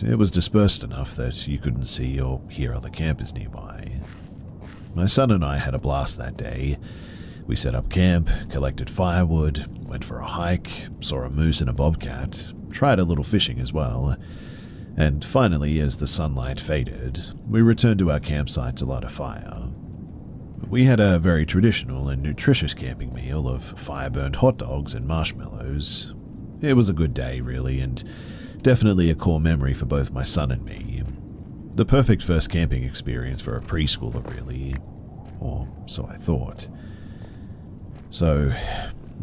but it was dispersed enough that you couldn't see or hear other campers nearby. My son and I had a blast that day. We set up camp, collected firewood, went for a hike, saw a moose and a bobcat, tried a little fishing as well, and finally, as the sunlight faded, we returned to our campsite to light a fire. We had a very traditional and nutritious camping meal of fire-burned hot dogs and marshmallows. It was a good day, really, and definitely a core memory for both my son and me. The perfect first camping experience for a preschooler, really. Or so I thought. So,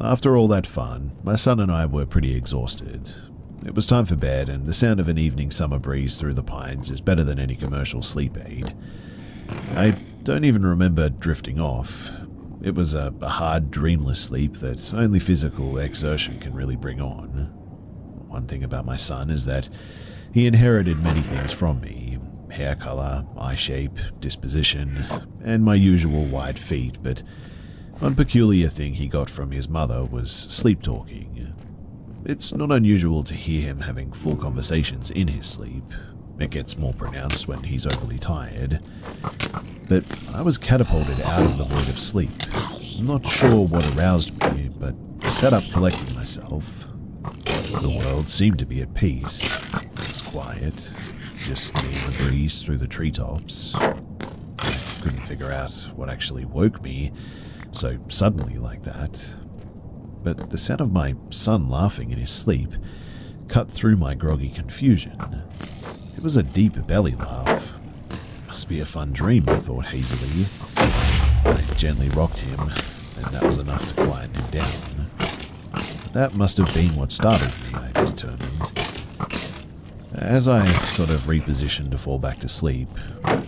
after all that fun, my son and I were pretty exhausted. It was time for bed, and the sound of an evening summer breeze through the pines is better than any commercial sleep aid. I don't even remember drifting off. It was a hard, dreamless sleep that only physical exertion can really bring on. One thing about my son is that he inherited many things from me: hair color, eye shape, disposition, and my usual wide feet, but one peculiar thing he got from his mother was sleep talking. It's not unusual to hear him having full conversations in his sleep. It gets more pronounced when he's overly tired. But I was catapulted out of the void of sleep. I'm not sure what aroused me, but I sat up collecting myself. The world seemed to be at peace. It was quiet, just me and the breeze through the treetops. I couldn't figure out what actually woke me so suddenly like that. But the sound of my son laughing in his sleep cut through my groggy confusion. It was a deep belly laugh. Must be a fun dream, I thought hazily. I gently rocked him, and that was enough to quieten him down. That must have been what started me, I determined. As I sort of repositioned to fall back to sleep,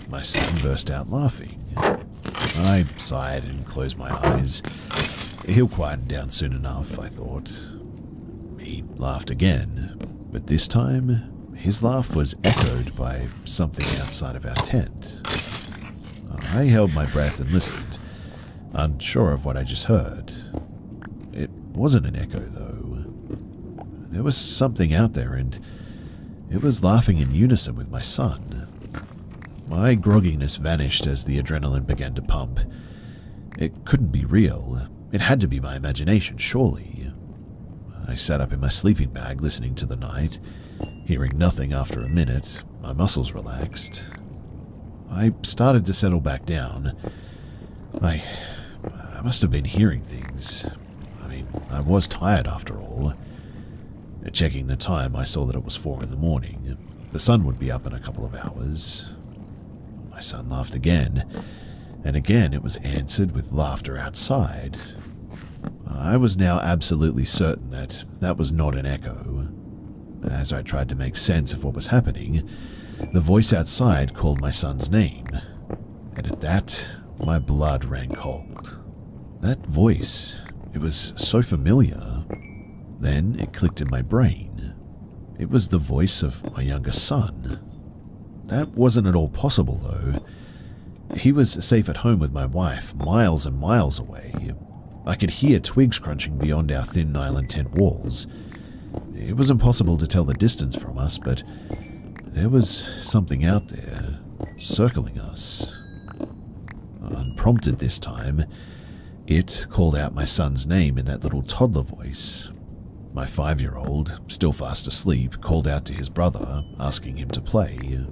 my son burst out laughing. I sighed and closed my eyes. He'll quieten down soon enough, I thought. He laughed again, but this time his laugh was echoed by something outside of our tent. I held my breath and listened, unsure of what I just heard. It wasn't an echo, though. There was something out there, and it was laughing in unison with my son. My grogginess vanished as the adrenaline began to pump. It couldn't be real. It had to be my imagination, surely. I sat up in my sleeping bag listening to the night. Hearing nothing after a minute, my muscles relaxed. I started to settle back down. I must have been hearing things. I was tired after all. Checking the time, I saw that it was 4 a.m. The sun would be up in a couple of hours. My son laughed again, and again it was answered with laughter outside. I was now absolutely certain that that was not an echo. As I tried to make sense of what was happening, the voice outside called my son's name, and at that, my blood ran cold. That voice, it was so familiar. Then it clicked in my brain. It was the voice of my younger son. That wasn't at all possible, though. He was safe at home with my wife, miles and miles away. I could hear twigs crunching beyond our thin nylon tent walls. It was impossible to tell the distance from us, but there was something out there, circling us. Unprompted this time, it called out my son's name in that little toddler voice. My 5-year-old, still fast asleep, called out to his brother, asking him to play.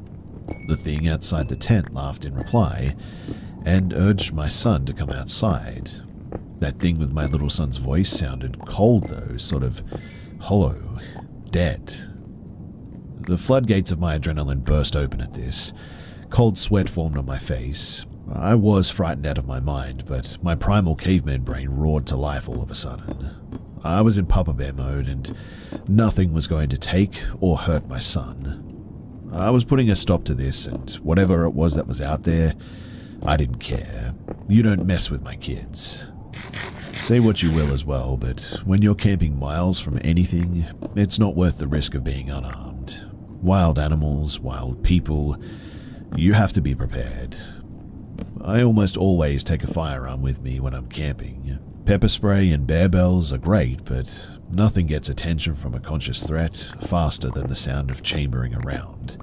The thing outside the tent laughed in reply, and urged my son to come outside. That thing with my little son's voice sounded cold though, sort of hollow, dead. The floodgates of my adrenaline burst open at this. Cold sweat formed on my face. I was frightened out of my mind, but my primal caveman brain roared to life all of a sudden. I was in Papa Bear mode, and nothing was going to take or hurt my son. I was putting a stop to this, and whatever it was that was out there, I didn't care. You don't mess with my kids. Say what you will as well, but when you're camping miles from anything, it's not worth the risk of being unarmed. Wild animals, wild people, you have to be prepared. I almost always take a firearm with me when I'm camping. Pepper spray and bear bells are great, but nothing gets attention from a conscious threat faster than the sound of chambering around.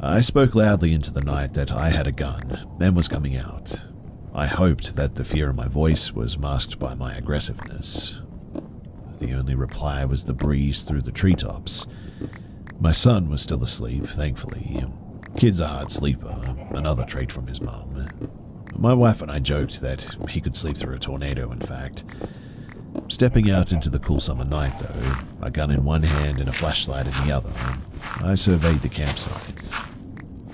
I spoke loudly into the night that I had a gun and was coming out. I hoped that the fear in my voice was masked by my aggressiveness. The only reply was the breeze through the treetops. My son was still asleep, thankfully. Kid's a hard sleeper, another trait from his mum. My wife and I joked that he could sleep through a tornado, in fact. Stepping out into the cool summer night, though, a gun in one hand and a flashlight in the other, I surveyed the campsite.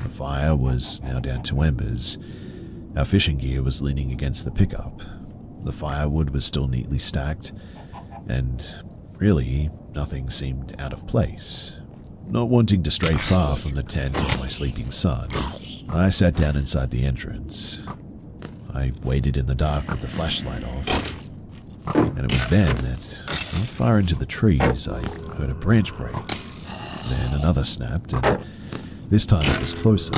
The fire was now down to embers. Our fishing gear was leaning against the pickup. The firewood was still neatly stacked, and really, nothing seemed out of place. Not wanting to stray far from the tent of my sleeping son, I sat down inside the entrance. I waited in the dark with the flashlight off, and it was then that, not far into the trees, I heard a branch break. Then another snapped, and this time it was closer.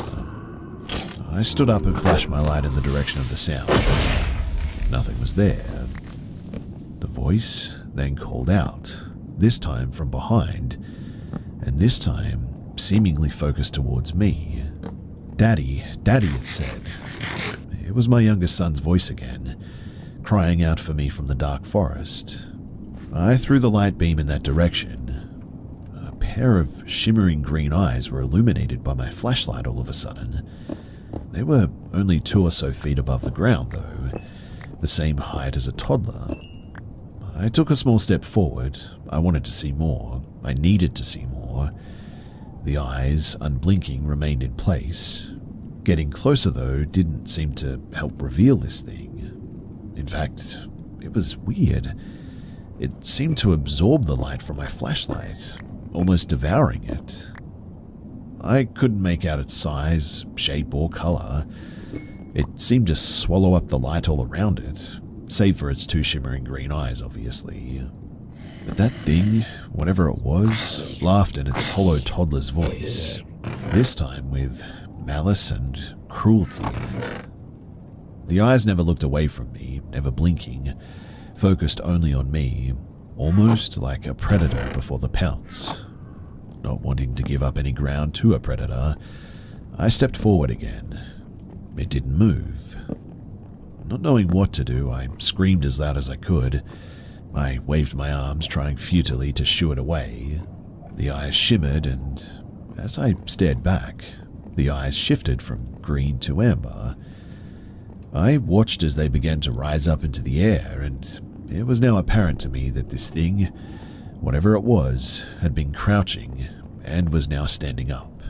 I stood up and flashed my light in the direction of the sound. Nothing was there. The voice then called out, this time from behind, and this time seemingly focused towards me. "Daddy, Daddy," it said. It was my youngest son's voice again, crying out for me from the dark forest. I threw the light beam in that direction. A pair of shimmering green eyes were illuminated by my flashlight all of a sudden. They were only 2 or so feet above the ground, though, the same height as a toddler. I took a small step forward. I wanted to see more. I needed to see more. The eyes, unblinking, remained in place. Getting closer, though, didn't seem to help reveal this thing. In fact, it was weird. It seemed to absorb the light from my flashlight, almost devouring it. I couldn't make out its size, shape, or color. It seemed to swallow up the light all around it, save for its 2 shimmering green eyes, obviously. But that thing, whatever it was, laughed in its hollow toddler's voice, this time with malice and cruelty in it. The eyes never looked away from me, never blinking, focused only on me, almost like a predator before the pounce. Not wanting to give up any ground to a predator, I stepped forward again. It didn't move. Not knowing what to do, I screamed as loud as I could. I waved my arms, trying futilely to shoo it away. The eyes shimmered, and as I stared back, the eyes shifted from green to amber. I watched as they began to rise up into the air, and it was now apparent to me that this thing, whatever it was, had been crouching and was now standing up.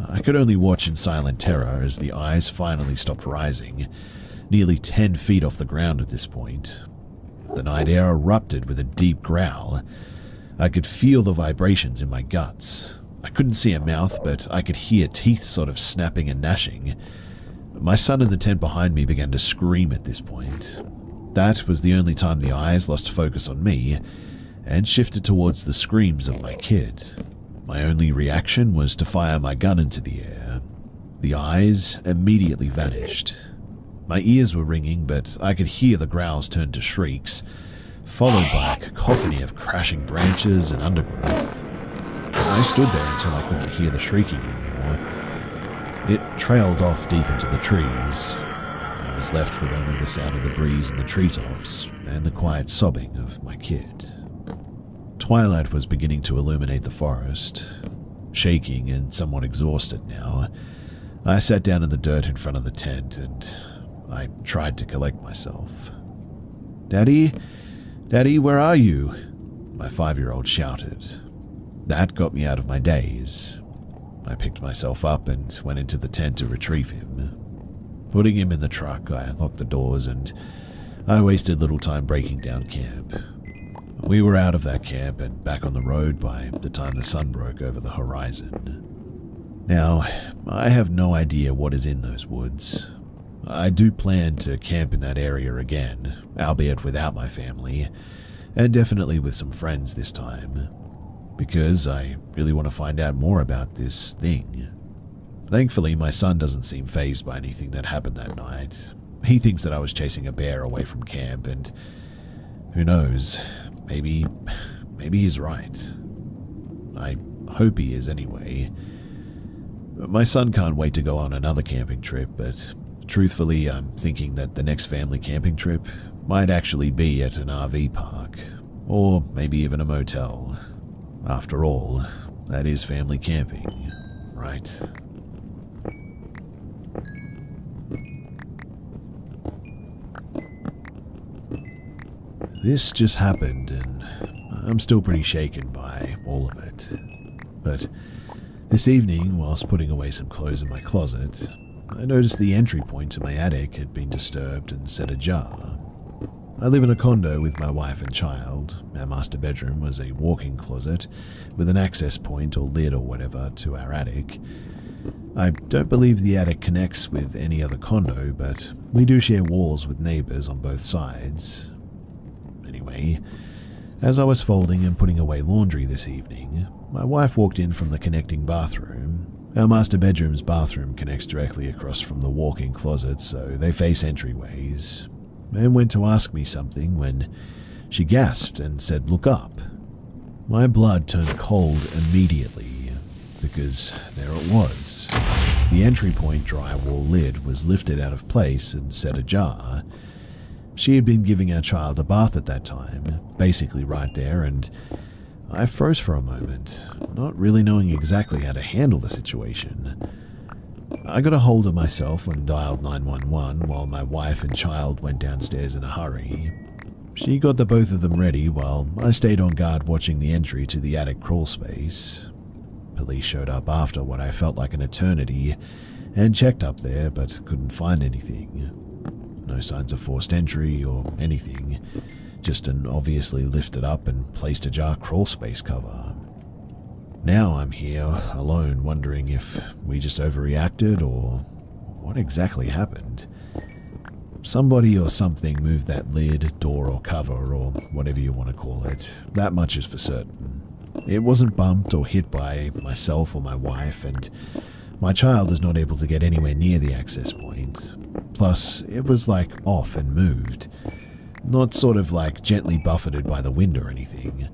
I could only watch in silent terror as the eyes finally stopped rising, nearly 10 feet off the ground at this point. The night air erupted with a deep growl. I could feel the vibrations in my guts. I couldn't see a mouth, but I could hear teeth sort of snapping and gnashing. My son in the tent behind me began to scream at this point. That was the only time the eyes lost focus on me and shifted towards the screams of my kid. My only reaction was to fire my gun into the air. The eyes immediately vanished. My ears were ringing, but I could hear the growls turn to shrieks, followed by a cacophony of crashing branches and undergrowth. I stood there until I couldn't hear the shrieking anymore. It trailed off deep into the trees. I was left with only the sound of the breeze in the treetops and the quiet sobbing of my kid. Twilight was beginning to illuminate the forest. Shaking and somewhat exhausted now, I sat down in the dirt in front of the tent and I tried to collect myself. "Daddy? Daddy, where are you?" my 5-year-old shouted. That got me out of my daze. I picked myself up and went into the tent to retrieve him. Putting him in the truck, I locked the doors and I wasted little time breaking down camp. We were out of that camp and back on the road by the time the sun broke over the horizon. Now, I have no idea what is in those woods. I do plan to camp in that area again, albeit without my family, and definitely with some friends this time, because I really want to find out more about this thing. Thankfully, my son doesn't seem fazed by anything that happened that night. He thinks that I was chasing a bear away from camp, and who knows, maybe he's right. I hope he is anyway. My son can't wait to go on another camping trip, but truthfully, I'm thinking that the next family camping trip might actually be at an RV park, or maybe even a motel. After all, that is family camping, right? This just happened, and I'm still pretty shaken by all of it. But this evening, whilst putting away some clothes in my closet, I noticed the entry point to my attic had been disturbed and set ajar. I live in a condo with my wife and child. Our master bedroom was a walk-in closet with an access point or lid or whatever to our attic. I don't believe the attic connects with any other condo, but we do share walls with neighbors on both sides. Anyway, as I was folding and putting away laundry this evening, my wife walked in from the connecting bathroom. Our master bedroom's bathroom connects directly across from the walk-in closet, so they face entryways, and went to ask me something when she gasped and said, "Look up." My blood turned cold immediately, because there it was. The entry point drywall lid was lifted out of place and set ajar. She had been giving our child a bath at that time, basically right there, and I froze for a moment, not really knowing exactly how to handle the situation. I got a hold of myself and dialed 911 while my wife and child went downstairs in a hurry. She got the both of them ready while I stayed on guard watching the entry to the attic crawl space. Police showed up after what I felt like an eternity and checked up there but couldn't find anything. No signs of forced entry or anything, just an obviously lifted up and placed ajar crawl space cover. Now I'm here, alone, wondering if we just overreacted or what exactly happened. Somebody or something moved that lid, door or cover or whatever you want to call it. That much is for certain. It wasn't bumped or hit by myself or my wife, and my child is not able to get anywhere near the access point. Plus, it was like off and moved, not sort of like gently buffeted by the wind or anything.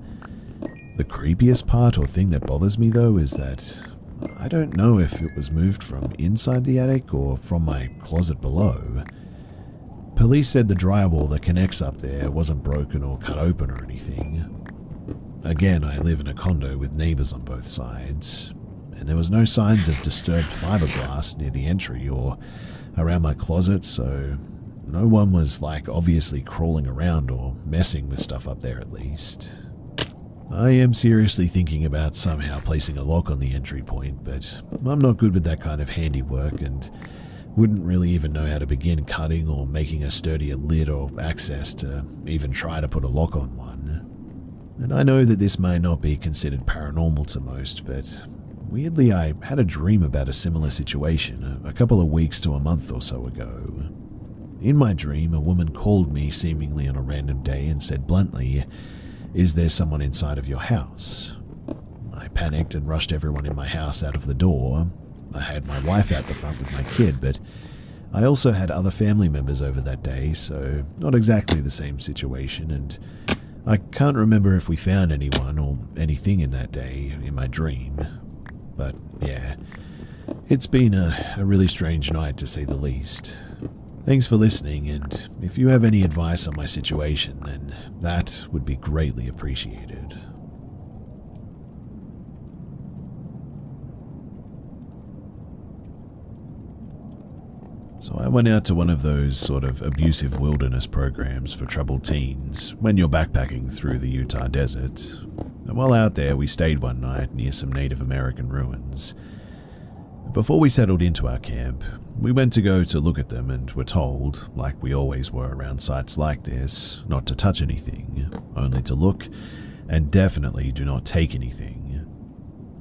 The creepiest part or thing that bothers me though is that I don't know if it was moved from inside the attic or from my closet below. Police said the drywall that connects up there wasn't broken or cut open or anything. Again, I live in a condo with neighbors on both sides, and there was no signs of disturbed fiberglass near the entry or around my closet, so no one was obviously crawling around or messing with stuff up there at least. I am seriously thinking about somehow placing a lock on the entry point, but I'm not good with that kind of handiwork and wouldn't really even know how to begin cutting or making a sturdier lid or access to even try to put a lock on one. And I know that this may not be considered paranormal to most, but weirdly I had a dream about a similar situation a couple of weeks to a month or so ago. In my dream, a woman called me seemingly on a random day and said bluntly, "Is there someone inside of your house?" I panicked and rushed everyone in my house out of the door. I had my wife out the front with my kid, but I also had other family members over that day, so not exactly the same situation, and I can't remember if we found anyone or anything in that day in my dream. But yeah, it's been a really strange night to say the least. Thanks for listening, and if you have any advice on my situation, then that would be greatly appreciated. So I went out to one of those sort of abusive wilderness programs for troubled teens when you're backpacking through the Utah desert. And while out there, we stayed one night near some Native American ruins. Before we settled into our camp, we went to go to look at them and were told, like we always were around sites like this, not to touch anything, only to look, and definitely do not take anything.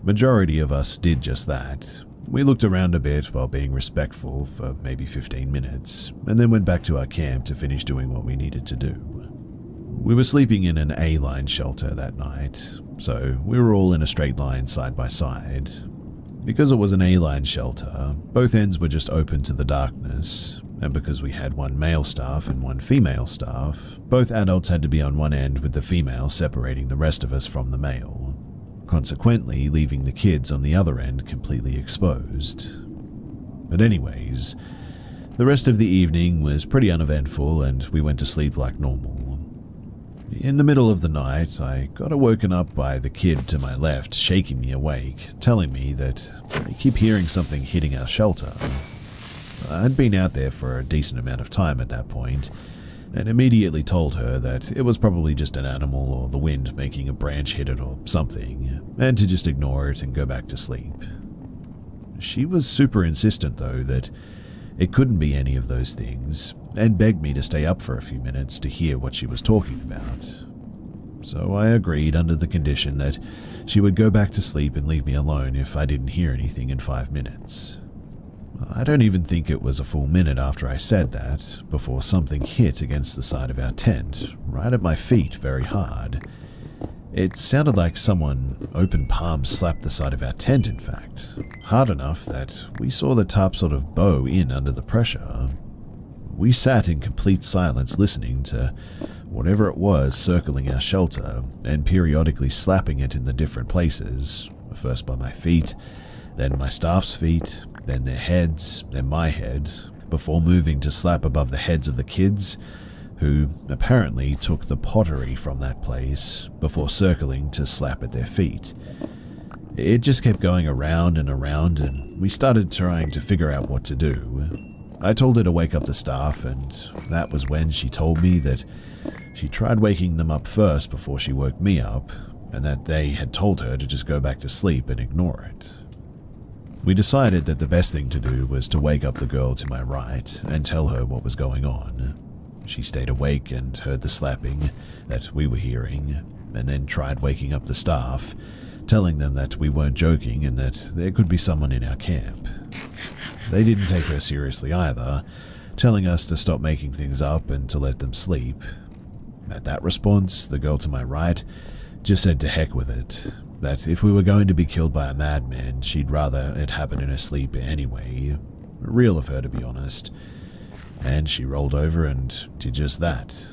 Majority of us did just that. We looked around a bit while being respectful for maybe 15 minutes, and then went back to our camp to finish doing what we needed to do. We were sleeping in an A-line shelter that night, so we were all in a straight line side by side. Because it was an A-line shelter, both ends were just open to the darkness, and because we had one male staff and one female staff, both adults had to be on one end with the female separating the rest of us from the male, consequently leaving the kids on the other end completely exposed. But anyways, the rest of the evening was pretty uneventful and we went to sleep like normal. In the middle of the night, I got woken up by the kid to my left shaking me awake, telling me that I keep hearing something hitting our shelter. I'd been out there for a decent amount of time at that point, and immediately told her that it was probably just an animal or the wind making a branch hit it or something, and to just ignore it and go back to sleep. She was super insistent though that it couldn't be any of those things, and begged me to stay up for a few minutes to hear what she was talking about. So I agreed under the condition that she would go back to sleep and leave me alone if I didn't hear anything in 5 minutes. I don't even think it was a full minute after I said that before something hit against the side of our tent, right at my feet very hard. It sounded like someone open palm slapped the side of our tent, in fact, hard enough that we saw the tarp sort of bow in under the pressure. We sat in complete silence listening to whatever it was circling our shelter and periodically slapping it in the different places, first by my feet, then my staff's feet, then their heads, then my head, before moving to slap above the heads of the kids, who apparently took the pottery from that place, before circling to slap at their feet. It just kept going around, and we started trying to figure out what to do. I told her to wake up the staff, and that was when she told me that she tried waking them up first before she woke me up, and that they had told her to just go back to sleep and ignore it. We decided that the best thing to do was to wake up the girl to my right and tell her what was going on. She stayed awake and heard the slapping that we were hearing, and then tried waking up the staff, telling them that we weren't joking and that there could be someone in our camp. They didn't take her seriously either, telling us to stop making things up and to let them sleep. At that response, the girl to my right just said to heck with it, that if we were going to be killed by a madman, she'd rather it happen in her sleep anyway. Real of her, to be honest. And she rolled over and did just that.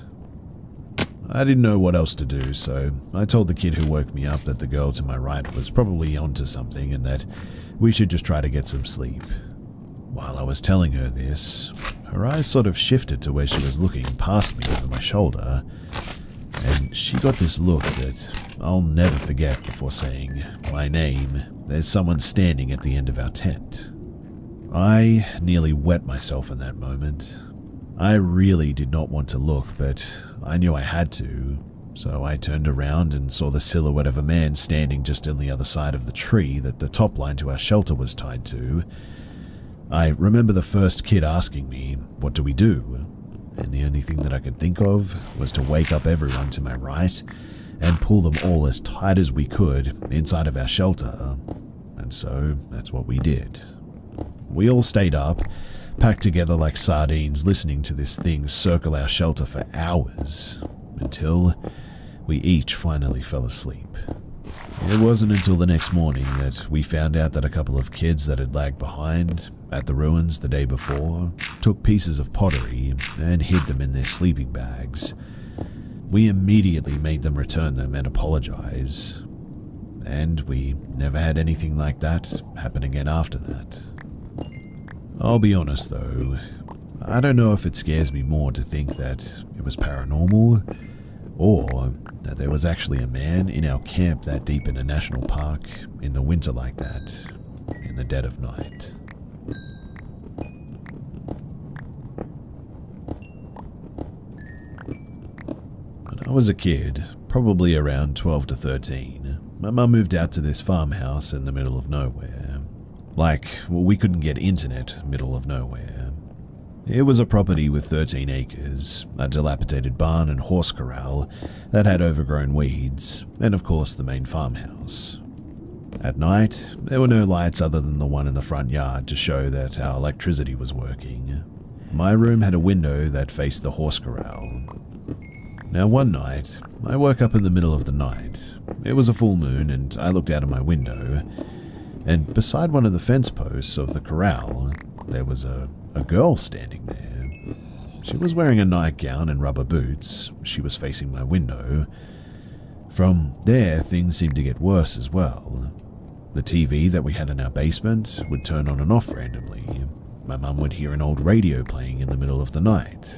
I didn't know what else to do, so I told the kid who woke me up that the girl to my right was probably onto something and that we should just try to get some sleep. While I was telling her this, her eyes sort of shifted to where she was looking past me over my shoulder, and she got this look that I'll never forget before saying, "My name, there's someone standing at the end of our tent." I nearly wet myself in that moment. I really did not want to look, but I knew I had to, so I turned around and saw the silhouette of a man standing just on the other side of the tree that the top line to our shelter was tied to. I remember the first kid asking me, "What do we do?" And the only thing that I could think of was to wake up everyone to my right and pull them all as tight as we could inside of our shelter. And so that's what we did. We all stayed up, packed together like sardines, listening to this thing circle our shelter for hours, until we each finally fell asleep. It wasn't until the next morning that we found out that a couple of kids that had lagged behind at the ruins the day before took pieces of pottery and hid them in their sleeping bags. We immediately made them return them and apologize, and we never had anything like that happen again after that. I'll be honest though, I don't know if it scares me more to think that it was paranormal, or that there was actually a man in our camp that deep in a national park in the winter like that, in the dead of night. When I was a kid, probably around 12 to 13, my mum moved out to this farmhouse in the middle of nowhere. We couldn't get internet, middle of nowhere. It was a property with 13 acres, a dilapidated barn and horse corral that had overgrown weeds, and of course the main farmhouse. At night, there were no lights other than the one in the front yard to show that our electricity was working. My room had a window that faced the horse corral. Now one night, I woke up in the middle of the night. It was a full moon and I looked out of my window, and beside one of the fence posts of the corral, there was a a girl standing there. She was wearing a nightgown and rubber boots. She was facing my window. From there, things seemed to get worse as well. The TV that we had in our basement would turn on and off randomly. My mum would hear an old radio playing in the middle of the night.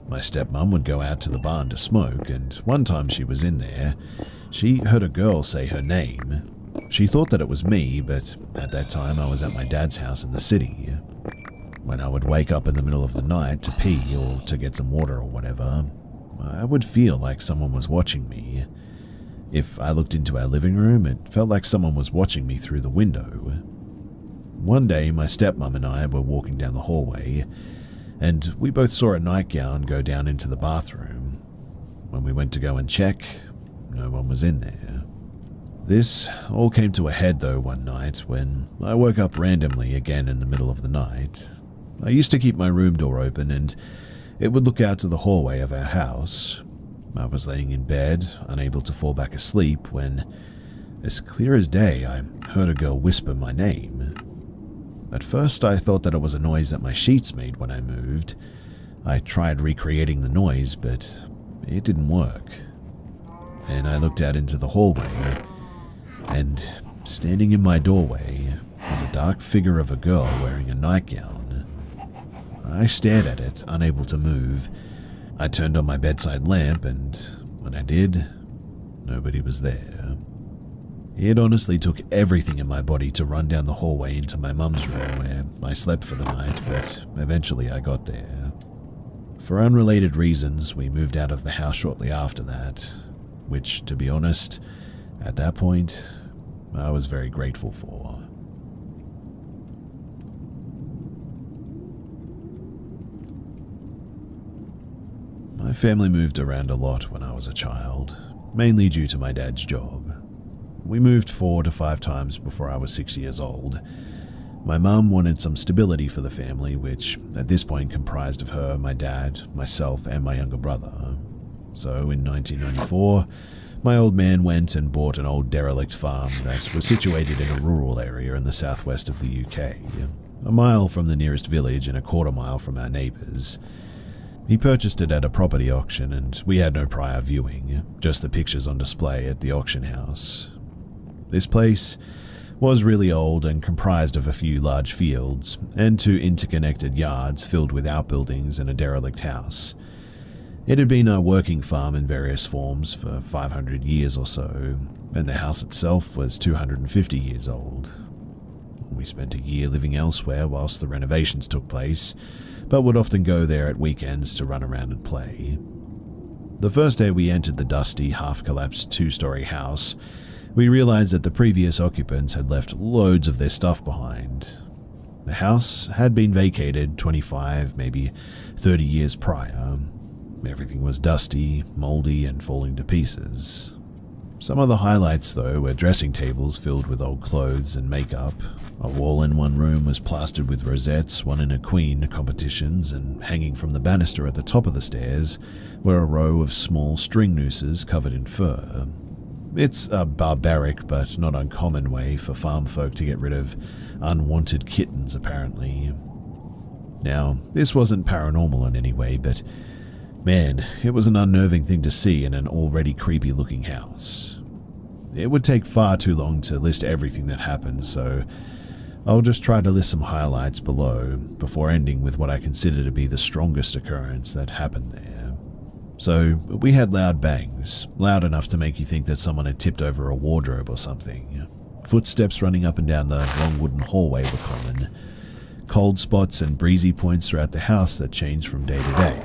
My stepmom would go out to the barn to smoke, and one time she was in there, she heard a girl say her name. She thought that it was me, but at that time I was at my dad's house in the city. When I would wake up in the middle of the night to pee or to get some water or whatever, I would feel like someone was watching me. If I looked into our living room, it felt like someone was watching me through the window. One day, my stepmom and I were walking down the hallway, and we both saw a nightgown go down into the bathroom. When we went to go and check, no one was in there. This all came to a head though one night when I woke up randomly again in the middle of the night. I used to keep my room door open and it would look out to the hallway of our house. I was laying in bed, unable to fall back asleep, when, as clear as day, I heard a girl whisper my name. At first I thought that it was a noise that my sheets made when I moved. I tried recreating the noise, but it didn't work. Then I looked out into the hallway, and standing in my doorway was a dark figure of a girl wearing a nightgown. I stared at it, unable to move. I turned on my bedside lamp, and when I did, nobody was there. It honestly took everything in my body to run down the hallway into my mum's room where I slept for the night, but eventually I got there. For unrelated reasons, we moved out of the house shortly after that, which, to be honest, at that point, I was very grateful for. My family moved around a lot when I was a child, mainly due to my dad's job. We moved 4 to 5 times before I was 6 years old. My mum wanted some stability for the family, which at this point comprised of her, my dad, myself, and my younger brother. So in 1994, my old man went and bought an old derelict farm that was situated in a rural area in the southwest of the UK, a mile from the nearest village and a quarter mile from our neighbours. He purchased it at a property auction, and we had no prior viewing, just the pictures on display at the auction house. This place was really old and comprised of a few large fields and 2 interconnected yards filled with outbuildings and a derelict house. It had been a working farm in various forms for 500 years or so, and the house itself was 250 years old. We spent a year living elsewhere whilst the renovations took place, but would often go there at weekends to run around and play. The first day we entered the dusty, half-collapsed 2-story house, we realized that the previous occupants had left loads of their stuff behind. The house had been vacated 25, maybe 30 years prior. Everything was dusty, moldy, and falling to pieces. Some of the highlights, though, were dressing tables filled with old clothes and makeup. A wall in one room was plastered with rosettes, won in a queen competitions, and hanging from the banister at the top of the stairs were a row of small string nooses covered in fur. It's a barbaric but not uncommon way for farm folk to get rid of unwanted kittens, apparently. Now, this wasn't paranormal in any way, but man, it was an unnerving thing to see in an already creepy-looking house. It would take far too long to list everything that happened, so I'll just try to list some highlights below before ending with what I consider to be the strongest occurrence that happened there. So, we had loud bangs, loud enough to make you think that someone had tipped over a wardrobe or something. Footsteps running up and down the long wooden hallway were common. Cold spots and breezy points throughout the house that changed from day to day.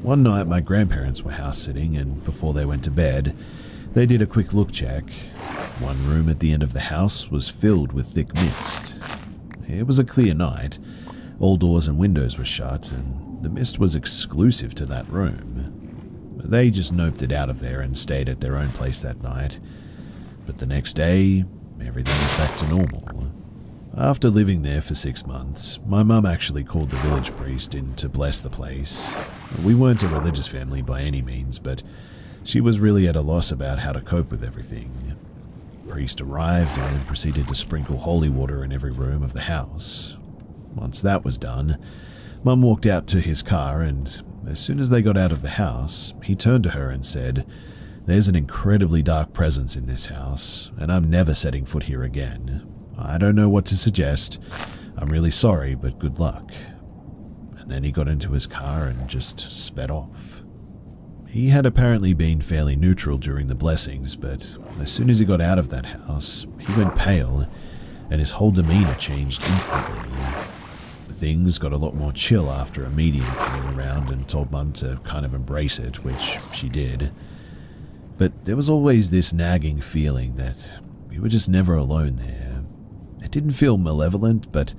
One night my grandparents were house-sitting, and before they went to bed, they did a quick look check. One room at the end of the house was filled with thick mist. It was a clear night. All doors and windows were shut, and the mist was exclusive to that room. They just noped it out of there and stayed at their own place that night. But the next day, everything was back to normal. After living there for 6 months, my mum actually called the village priest in to bless the place. We weren't a religious family by any means, but she was really at a loss about how to cope with everything. The priest arrived and proceeded to sprinkle holy water in every room of the house. Once that was done, Mum walked out to his car, and as soon as they got out of the house, he turned to her and said, "There's an incredibly dark presence in this house, and I'm never setting foot here again. I don't know what to suggest. I'm really sorry, but good luck." And then he got into his car and just sped off. He had apparently been fairly neutral during the blessings, but as soon as he got out of that house, he went pale, and his whole demeanor changed instantly. Things got a lot more chill after a medium came around and told Mum to kind of embrace it, which she did. But there was always this nagging feeling that we were just never alone there. It didn't feel malevolent, but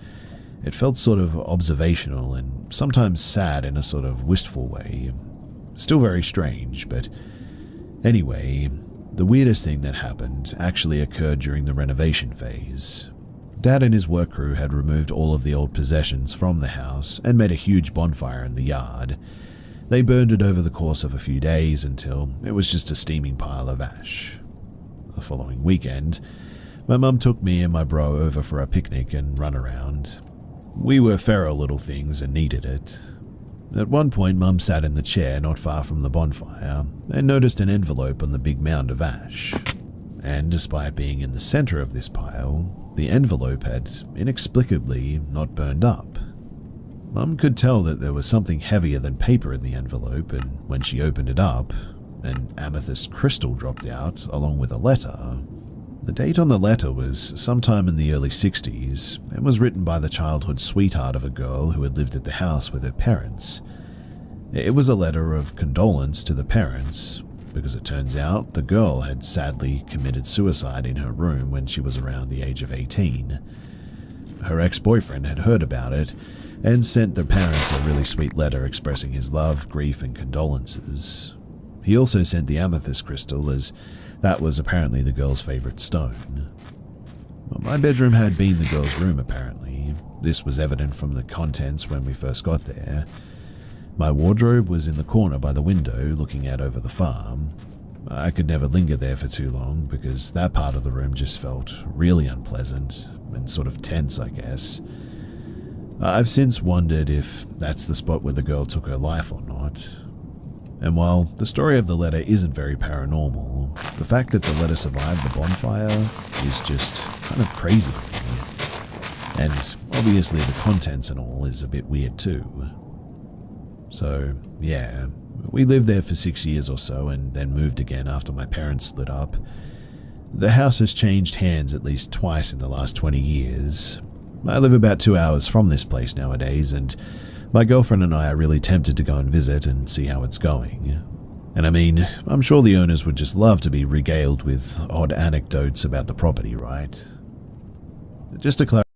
it felt sort of observational and sometimes sad in a sort of wistful way. Still very strange, but anyway, the weirdest thing that happened actually occurred during the renovation phase. Dad and his work crew had removed all of the old possessions from the house and made a huge bonfire in the yard. They burned it over the course of a few days until it was just a steaming pile of ash. The following weekend, my mum took me and my bro over for a picnic and run around. We were feral little things and needed it. At one point, Mum sat in the chair not far from the bonfire and noticed an envelope on the big mound of ash. And despite being in the center of this pile, the envelope had inexplicably not burned up. Mum could tell that there was something heavier than paper in the envelope, and when she opened it up, an amethyst crystal dropped out along with a letter. The date on the letter was sometime in the early 60s and was written by the childhood sweetheart of a girl who had lived at the house with her parents. It was a letter of condolence to the parents, because it turns out the girl had sadly committed suicide in her room when she was around the age of 18. Her ex-boyfriend had heard about it and sent the parents a really sweet letter expressing his love, grief, and condolences. He also sent the amethyst crystal, as that was apparently the girl's favorite stone. Well, my bedroom had been the girl's room, apparently. This was evident from the contents when we first got there. My wardrobe was in the corner by the window looking out over the farm. I could never linger there for too long because that part of the room just felt really unpleasant and sort of tense, I guess. I've since wondered if that's the spot where the girl took her life or not. And while the story of the letter isn't very paranormal, the fact that the letter survived the bonfire is just kind of crazy to me. And obviously the contents and all is a bit weird too. So, yeah, we lived there for 6 years or so and then moved again after my parents split up. The house has changed hands at least twice in the last 20 years. I live about 2 hours from this place nowadays, and my girlfriend and I are really tempted to go and visit and see how it's going. And I mean, I'm sure the owners would just love to be regaled with odd anecdotes about the property, right? Just to clarify,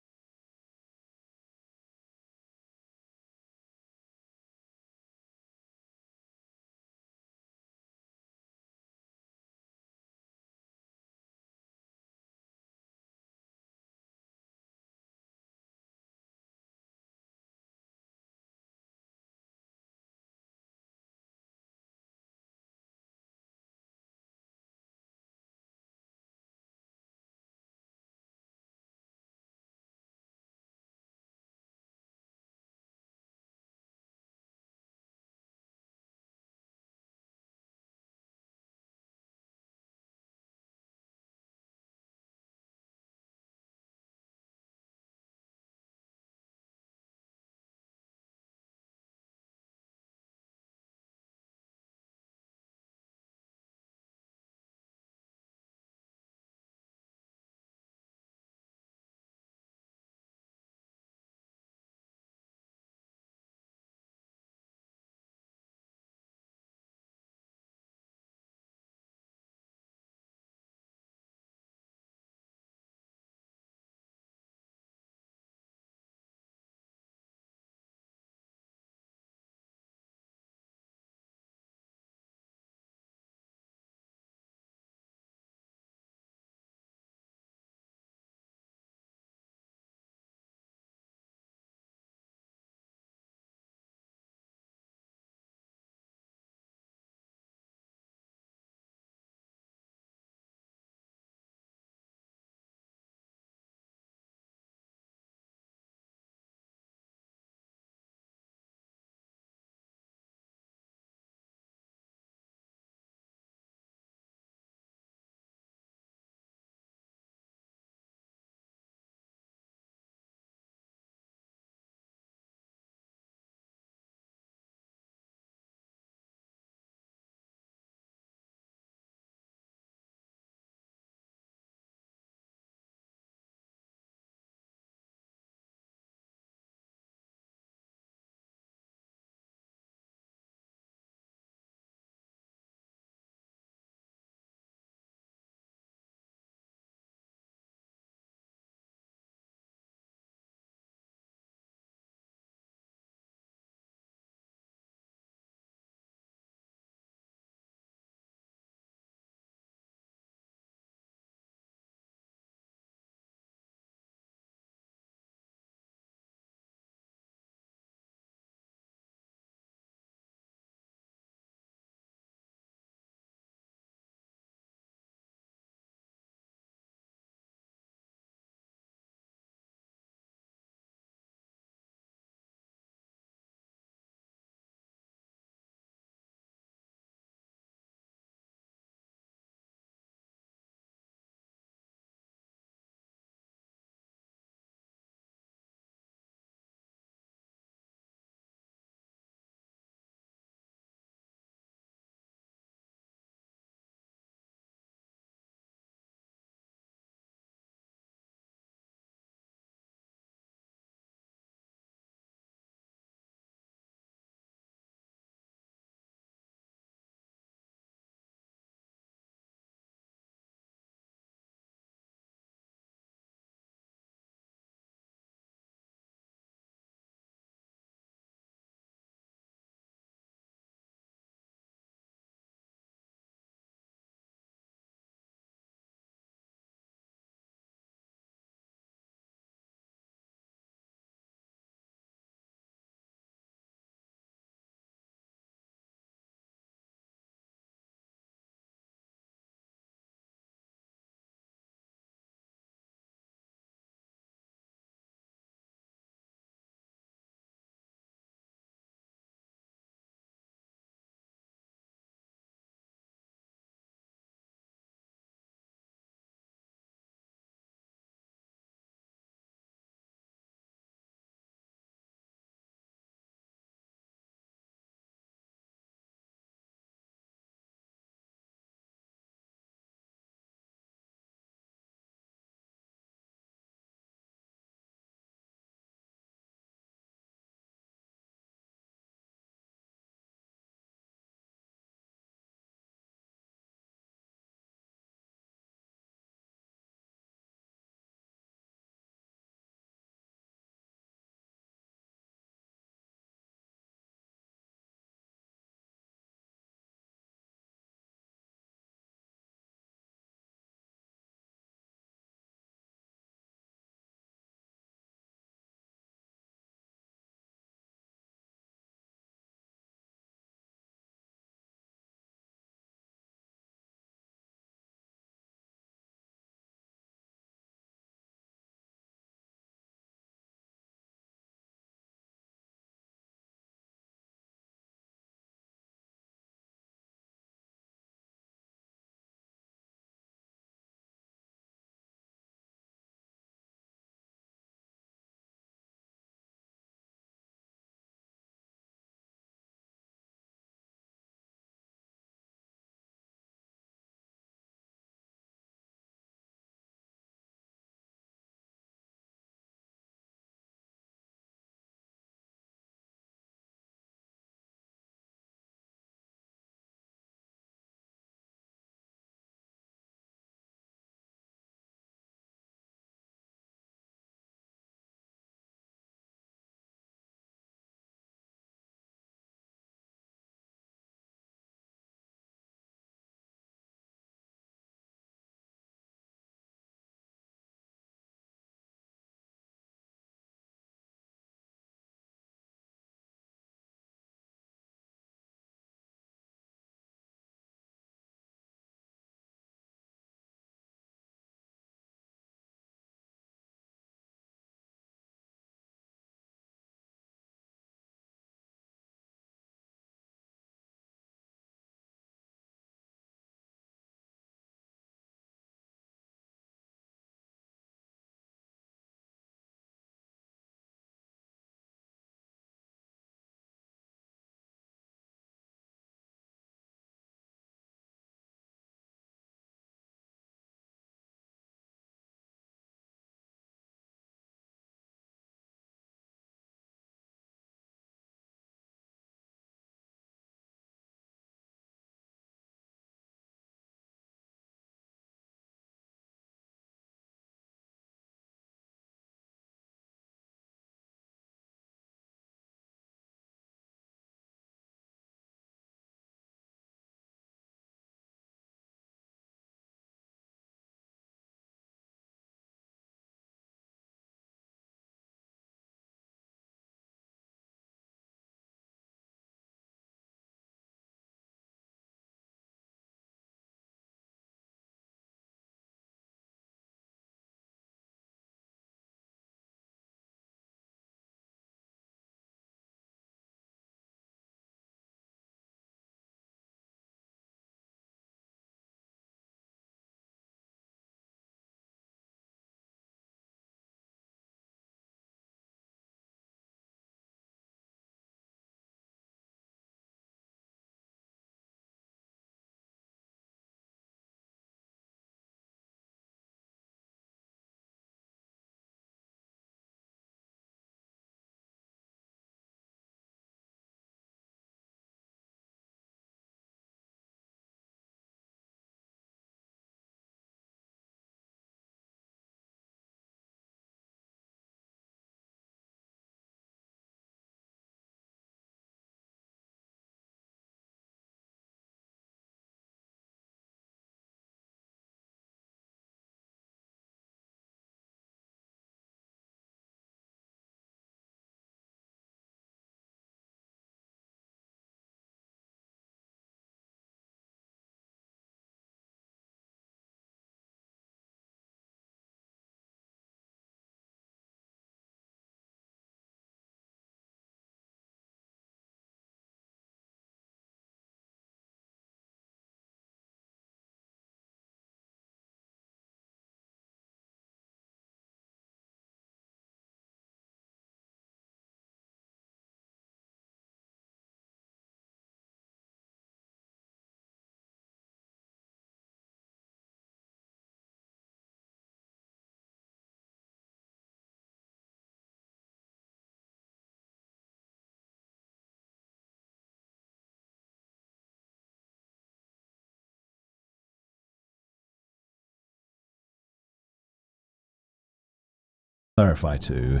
Clarify too,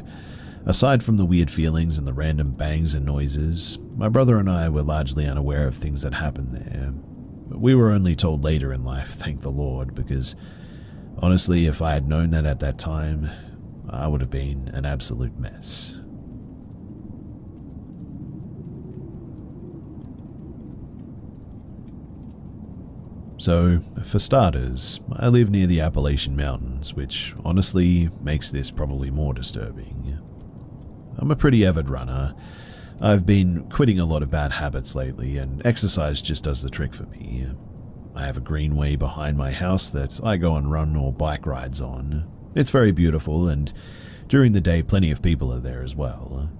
aside from the weird feelings and the random bangs and noises, my brother and I were largely unaware of things that happened there. We were only told later in life, thank the Lord, because honestly, if I had known that at that time, I would have been an absolute mess. So, for starters, I live near the Appalachian Mountains, which honestly makes this probably more disturbing. I'm a pretty avid runner. I've been quitting a lot of bad habits lately, and exercise just does the trick for me. I have a greenway behind my house that I go on run or bike rides on. It's very beautiful, and during the day plenty of people are there as well.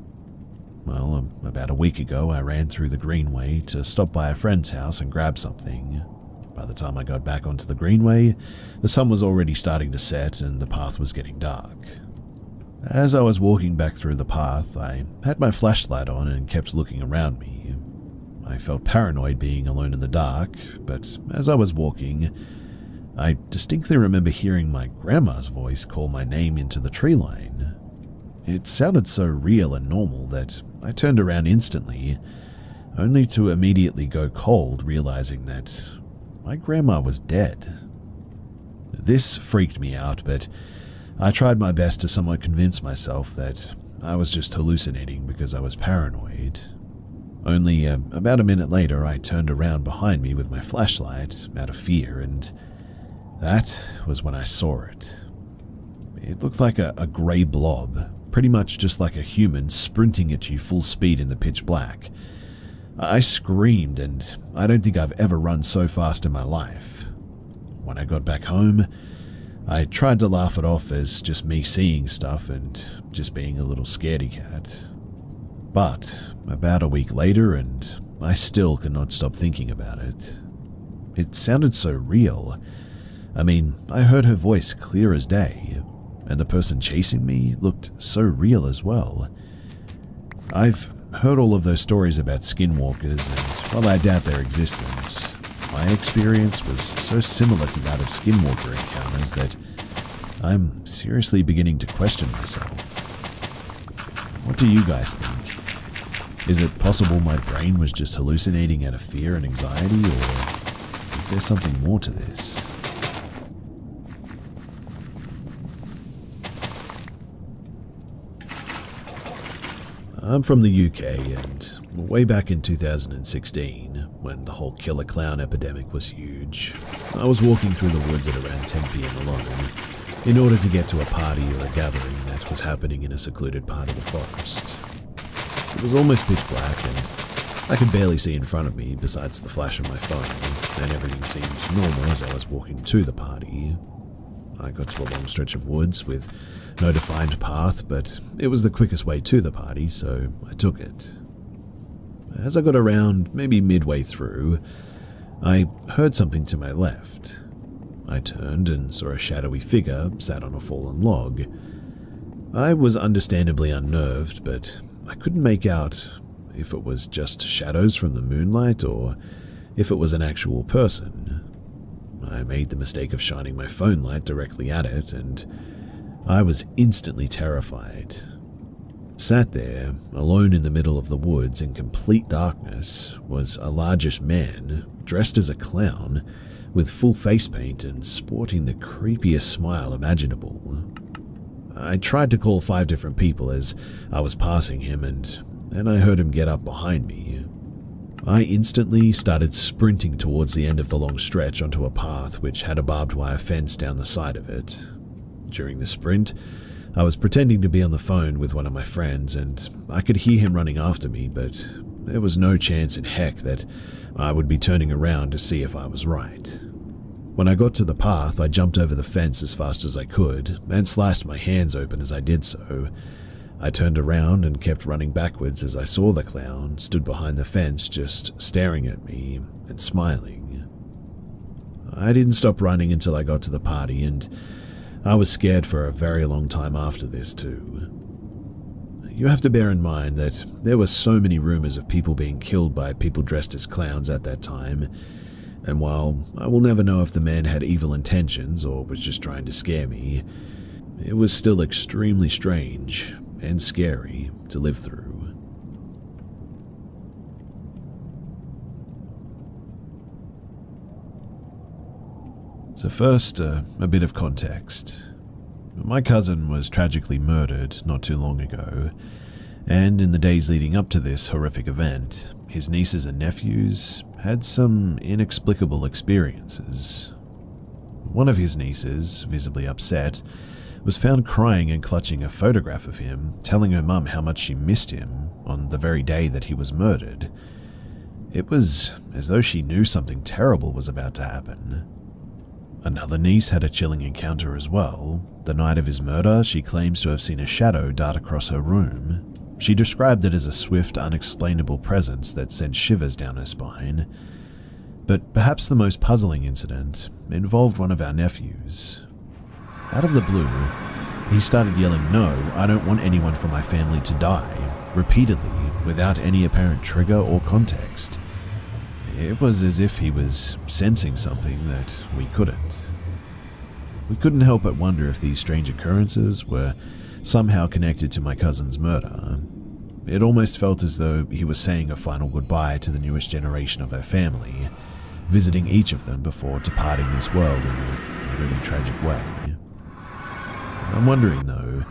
Well, about a week ago I ran through the greenway to stop by a friend's house and grab something. By the time I got back onto the greenway, the sun was already starting to set and the path was getting dark. As I was walking back through the path, I had my flashlight on and kept looking around me. I felt paranoid being alone in the dark, but as I was walking, I distinctly remember hearing my grandma's voice call my name into the tree line. It sounded so real and normal that I turned around instantly, only to immediately go cold, realizing that my grandma was dead. This freaked me out, but I tried my best to somewhat convince myself that I was just hallucinating because I was paranoid. Only about a minute later, I turned around behind me with my flashlight out of fear, and that was when I saw it. It looked like a grey blob, pretty much just like a human sprinting at you full speed in the pitch black. I screamed, and I don't think I've ever run so fast in my life. When I got back home, I tried to laugh it off as just me seeing stuff and just being a little scaredy cat. But about a week later, and I still could not stop thinking about it. It sounded so real. I mean, I heard her voice clear as day, and the person chasing me looked so real as well. I've heard all of those stories about skinwalkers, and while I doubt their existence, my experience was so similar to that of skinwalker encounters that I'm seriously beginning to question myself. What do you guys think? Is it possible my brain was just hallucinating out of fear and anxiety, or is there something more to this? I'm from the UK, and way back in 2016, when the whole killer clown epidemic was huge, I was walking through the woods at around 10 PM alone, in order to get to a party or a gathering that was happening in a secluded part of the forest. It was almost pitch black, and I could barely see in front of me besides the flash of my phone, and everything seemed normal as I was walking to the party. I got to a long stretch of woods with no defined path, but it was the quickest way to the party, so I took it. As I got around, maybe midway through, I heard something to my left. I turned and saw a shadowy figure sat on a fallen log. I was understandably unnerved, but I couldn't make out if it was just shadows from the moonlight or if it was an actual person. I made the mistake of shining my phone light directly at it, and I was instantly terrified. Sat there, alone in the middle of the woods in complete darkness, was a largish man, dressed as a clown, with full face paint and sporting the creepiest smile imaginable. I tried to call 5 different people as I was passing him, and then I heard him get up behind me. I instantly started sprinting towards the end of the long stretch onto a path which had a barbed wire fence down the side of it. During the sprint, I was pretending to be on the phone with one of my friends, and I could hear him running after me, but there was no chance in heck that I would be turning around to see if I was right. When I got to the path, I jumped over the fence as fast as I could and sliced my hands open as I did so. I turned around and kept running backwards as I saw the clown stood behind the fence just staring at me and smiling. I didn't stop running until I got to the party, and I was scared for a very long time after this too. You have to bear in mind that there were so many rumors of people being killed by people dressed as clowns at that time, and while I will never know if the man had evil intentions or was just trying to scare me, it was still extremely strange and scary to live through. So first, a bit of context. My cousin was tragically murdered not too long ago, and in the days leading up to this horrific event, his nieces and nephews had some inexplicable experiences. One of his nieces, visibly upset, was found crying and clutching a photograph of him, telling her mum how much she missed him on the very day that he was murdered. It was as though she knew something terrible was about to happen. Another niece had a chilling encounter as well. The night of his murder, she claims to have seen a shadow dart across her room. She described it as a swift, unexplainable presence that sent shivers down her spine. But perhaps the most puzzling incident involved one of our nephews. Out of the blue, he started yelling, "No, I don't want anyone from my family to die," repeatedly, without any apparent trigger or context. It was as if he was sensing something that we couldn't. We couldn't help but wonder if these strange occurrences were somehow connected to my cousin's murder. It almost felt as though he was saying a final goodbye to the newest generation of our family, visiting each of them before departing this world in a really tragic way. I'm wondering though,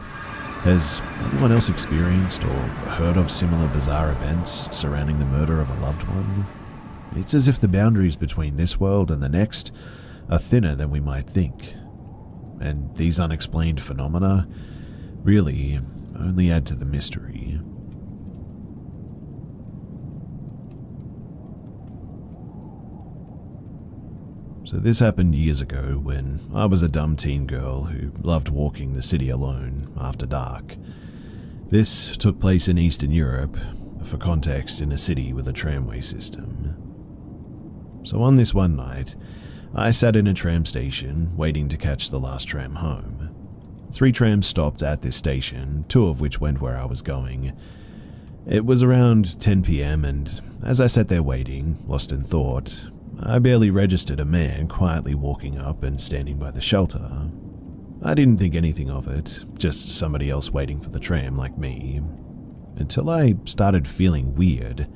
has anyone else experienced or heard of similar bizarre events surrounding the murder of a loved one? It's as if the boundaries between this world and the next are thinner than we might think, and these unexplained phenomena really only add to the mystery. So this happened years ago when I was a dumb teen girl who loved walking the city alone after dark. This took place in Eastern Europe, for context in a city with a tramway system. So on this one night, I sat in a tram station waiting to catch the last tram home. 3 trams stopped at this station, 2 of which went where I was going. It was around 10 p.m. and as I sat there waiting, lost in thought, I barely registered a man quietly walking up and standing by the shelter. I didn't think anything of it, just somebody else waiting for the tram like me, until I started feeling weird.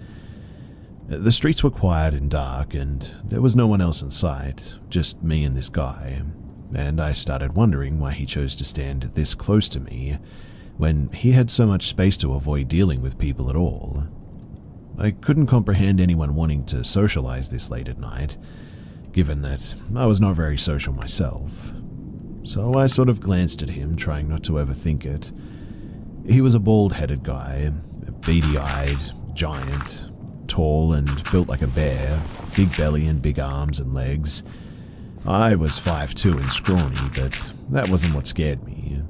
The streets were quiet and dark, and there was no one else in sight, just me and this guy, and I started wondering why he chose to stand this close to me when he had so much space to avoid dealing with people at all. I couldn't comprehend anyone wanting to socialize this late at night, given that I was not very social myself. So I sort of glanced at him, trying not to overthink it. He was a bald-headed guy, beady-eyed, giant, tall and built like a bear, big belly and big arms and legs. I was 5'2" and scrawny, but that wasn't what scared me.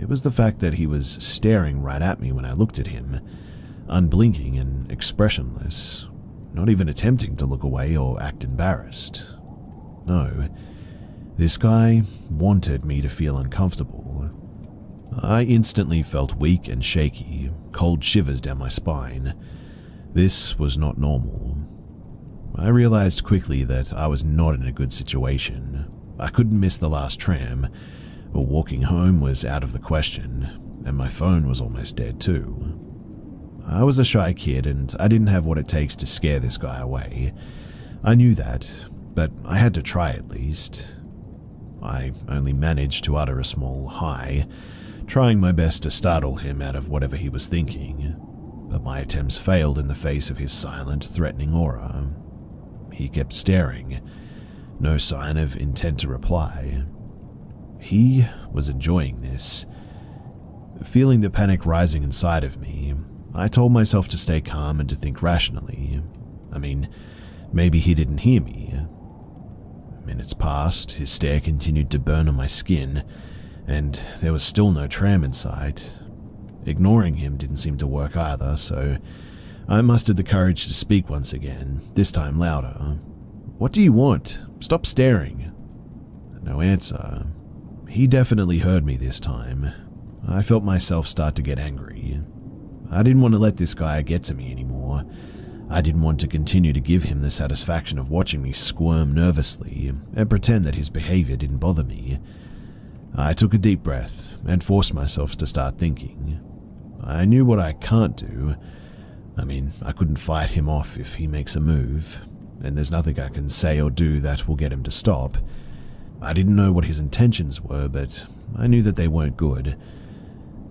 It was the fact that he was staring right at me when I looked at him, unblinking and expressionless, not even attempting to look away or act embarrassed. No, this guy wanted me to feel uncomfortable. I instantly felt weak and shaky, cold shivers down my spine. This was not normal. I realized quickly that I was not in a good situation. I couldn't miss the last tram, or walking home was out of the question, and my phone was almost dead too. I was a shy kid and I didn't have what it takes to scare this guy away. I knew that, but I had to try at least. I only managed to utter a small hi, trying my best to startle him out of whatever he was thinking. But my attempts failed in the face of his silent, threatening aura. He kept staring, no sign of intent to reply. He was enjoying this. Feeling the panic rising inside of me, I told myself to stay calm and to think rationally. I mean, maybe he didn't hear me. Minutes passed, his stare continued to burn on my skin, and there was still no tram in sight. Ignoring him didn't seem to work either, so I mustered the courage to speak once again, this time louder. "What do you want? Stop staring." No answer. He definitely heard me this time. I felt myself start to get angry. I didn't want to let this guy get to me anymore. I didn't want to continue to give him the satisfaction of watching me squirm nervously and pretend that his behavior didn't bother me. I took a deep breath and forced myself to start thinking. I knew what I can't do. I couldn't fight him off if he makes a move, and there's nothing I can say or do that will get him to stop. I didn't know what his intentions were, but I knew that they weren't good.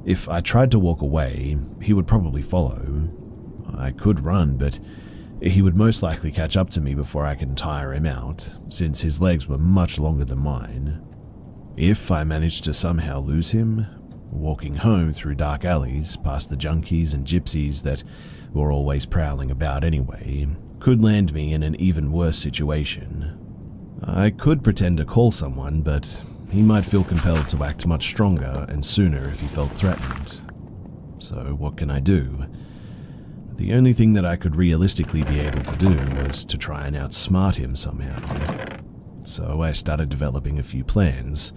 If I tried to walk away, he would probably follow. I could run, but he would most likely catch up to me before I can tire him out, since his legs were much longer than mine. If I managed to somehow lose him, walking home through dark alleys past the junkies and gypsies that were always prowling about anyway, could land me in an even worse situation. I could pretend to call someone, but he might feel compelled to act much stronger and sooner if he felt threatened. So what can I do? The only thing that I could realistically be able to do was to try and outsmart him somehow. So I started developing a few plans.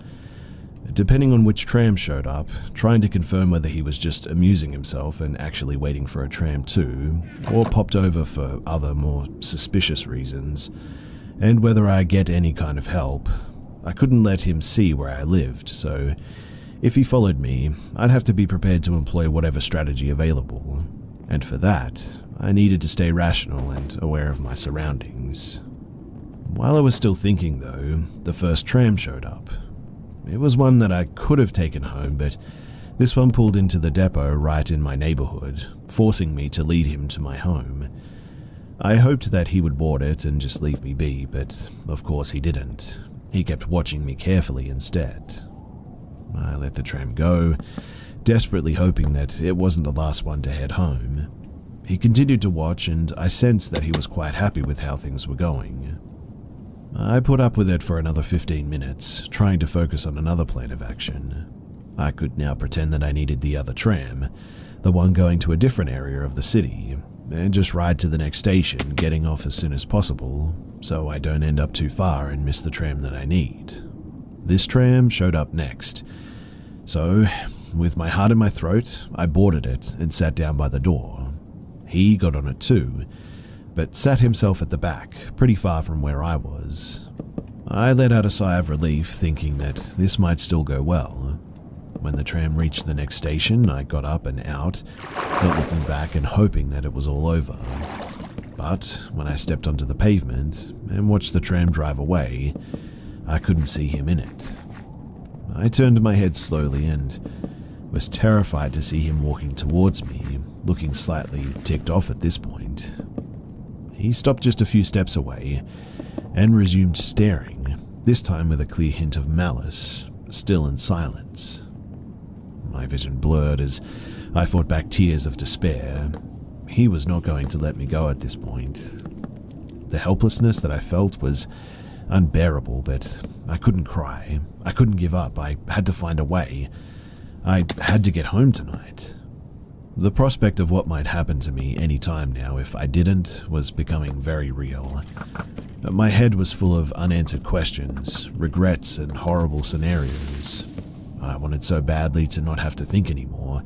Depending on which tram showed up, trying to confirm whether he was just amusing himself and actually waiting for a tram too, or popped over for other more suspicious reasons, and whether I get any kind of help. I couldn't let him see where I lived, so if he followed me, I'd have to be prepared to employ whatever strategy available, and for that, I needed to stay rational and aware of my surroundings. While I was still thinking though, the first tram showed up. It was one that I could have taken home, but this one pulled into the depot right in my neighborhood, forcing me to lead him to my home. I hoped that he would board it and just leave me be, but of course he didn't. He kept watching me carefully instead. I let the tram go, desperately hoping that it wasn't the last one to head home. He continued to watch, and I sensed that he was quite happy with how things were going. I put up with it for another 15 minutes, trying to focus on another plan of action. I could now pretend that I needed the other tram, the one going to a different area of the city, and just ride to the next station, getting off as soon as possible, so I don't end up too far and miss the tram that I need. This tram showed up next, so with my heart in my throat, I boarded it and sat down by the door. He got on it too, but sat himself at the back, pretty far from where I was. I let out a sigh of relief, thinking that this might still go well. When the tram reached the next station, I got up and out, not looking back and hoping that it was all over. But when I stepped onto the pavement and watched the tram drive away, I couldn't see him in it. I turned my head slowly and was terrified to see him walking towards me, looking slightly ticked off at this point. He stopped just a few steps away and resumed staring, this time with a clear hint of malice, still in silence. My vision blurred as I fought back tears of despair. He was not going to let me go at this point. The helplessness that I felt was unbearable, but I couldn't cry. I couldn't give up. I had to find a way. I had to get home tonight. The prospect of what might happen to me any time now if I didn't was becoming very real. My head was full of unanswered questions, regrets, and horrible scenarios. I wanted so badly to not have to think anymore,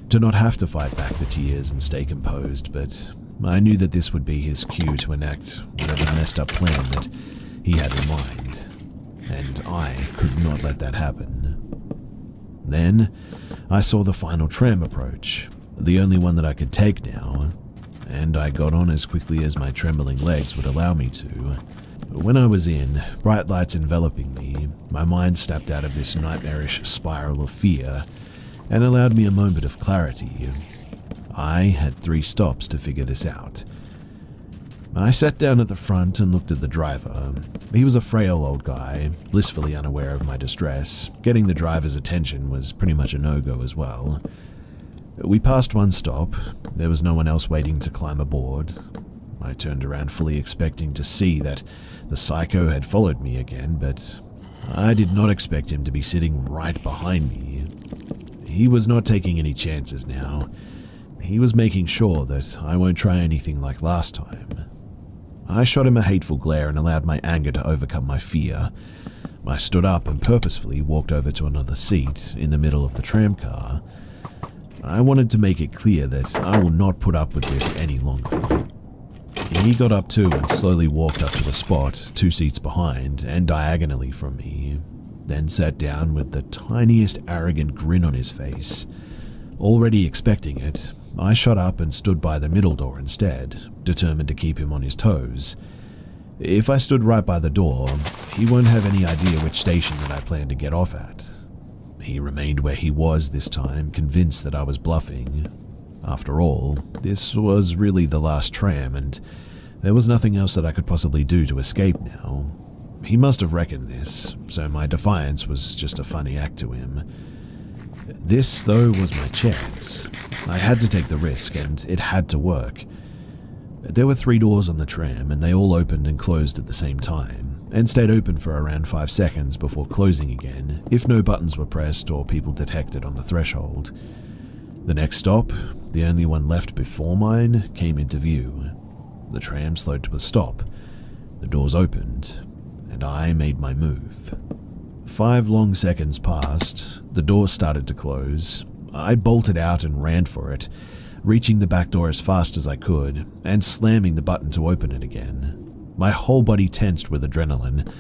to not have to fight back the tears and stay composed, but I knew that this would be his cue to enact whatever messed up plan that he had in mind, and I could not let that happen. Then I saw the final tram approach, the only one that I could take now, and I got on as quickly as my trembling legs would allow me to. When I was in, bright lights enveloping me, my mind snapped out of this nightmarish spiral of fear and allowed me a moment of clarity. I had 3 stops to figure this out. I sat down at the front and looked at the driver. He was a frail old guy, blissfully unaware of my distress. Getting the driver's attention was pretty much a no-go as well. We passed one stop. There was no one else waiting to climb aboard. I turned around fully expecting to see that the psycho had followed me again, but I did not expect him to be sitting right behind me. He was not taking any chances now. He was making sure that I won't try anything like last time. I shot him a hateful glare and allowed my anger to overcome my fear. I stood up and purposefully walked over to another seat in the middle of the tram car. I wanted to make it clear that I will not put up with this any longer. He got up too and slowly walked up to the spot, 2 seats behind and diagonally from me. then sat down with the tiniest arrogant grin on his face. Already expecting it, I shot up and stood by the middle door instead, determined to keep him on his toes. If I stood right by the door, he won't have any idea which station that I planned to get off at. He remained where he was this time, convinced that I was bluffing. After all, this was really the last tram, and there was nothing else that I could possibly do to escape now. He must have reckoned this, so my defiance was just a funny act to him. This, though, was my chance. I had to take the risk, and it had to work. There were 3 doors on the tram, and they all opened and closed at the same time, and stayed open for around 5 seconds before closing again, if no buttons were pressed or people detected on the threshold. The next stop, the only one left before mine, came into view. The tram slowed to a stop. The doors opened, and I made my move. 5 long seconds passed. The door started to close. I bolted out and ran for it, reaching the back door as fast as I could, and slamming the button to open it again. My whole body tensed with adrenaline.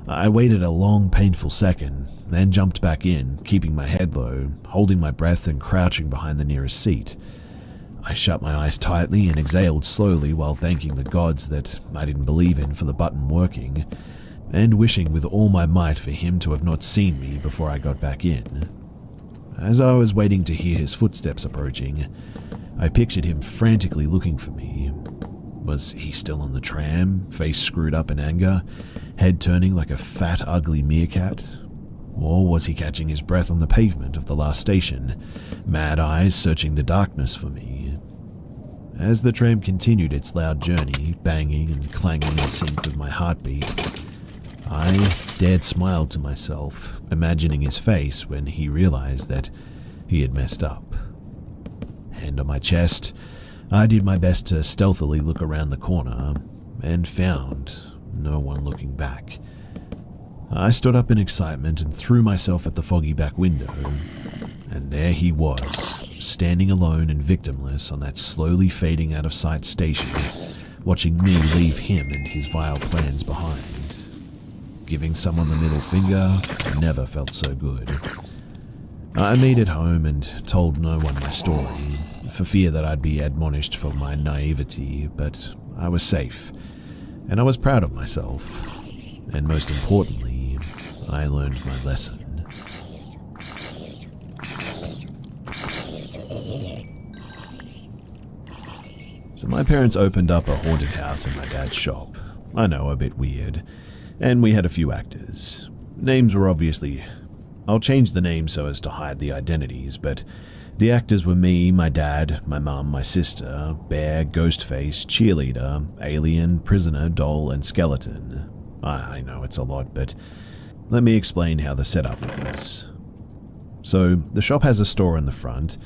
I waited a long, painful second, then jumped back in, keeping my head low, holding my breath and crouching behind the nearest seat. I shut my eyes tightly and exhaled slowly while thanking the gods that I didn't believe in for the button working, and wishing with all my might for him to have not seen me before I got back in. As I was waiting to hear his footsteps approaching, I pictured him frantically looking for me. Was he still on the tram, face screwed up in anger, head turning like a fat, ugly meerkat? Or was he catching his breath on the pavement of the last station, mad eyes searching the darkness for me? As the tram continued its loud journey, banging and clanging in sync with my heartbeat, I dared smile to myself, imagining his face when he realized that he had messed up. Hand on my chest, I did my best to stealthily look around the corner, and found no one looking back. I stood up in excitement and threw myself at the foggy back window, and there he was, standing alone and victimless on that slowly fading out of sight station, watching me leave him and his vile plans behind. Giving someone the middle finger never felt so good. I made it home and told no one my story, for fear that I'd be admonished for my naivety, but I was safe, and I was proud of myself, and most importantly, I learned my lesson. So my parents opened up a haunted house in my dad's shop. I know, a bit weird. And we had a few actors. Names were obviously... I'll change the names so as to hide the identities, but the actors were me, my dad, my mum, my sister, Bear, Ghostface, Cheerleader, Alien, Prisoner, Doll, and Skeleton. I know it's a lot, but let me explain how the setup was. So, the shop has a store in the front,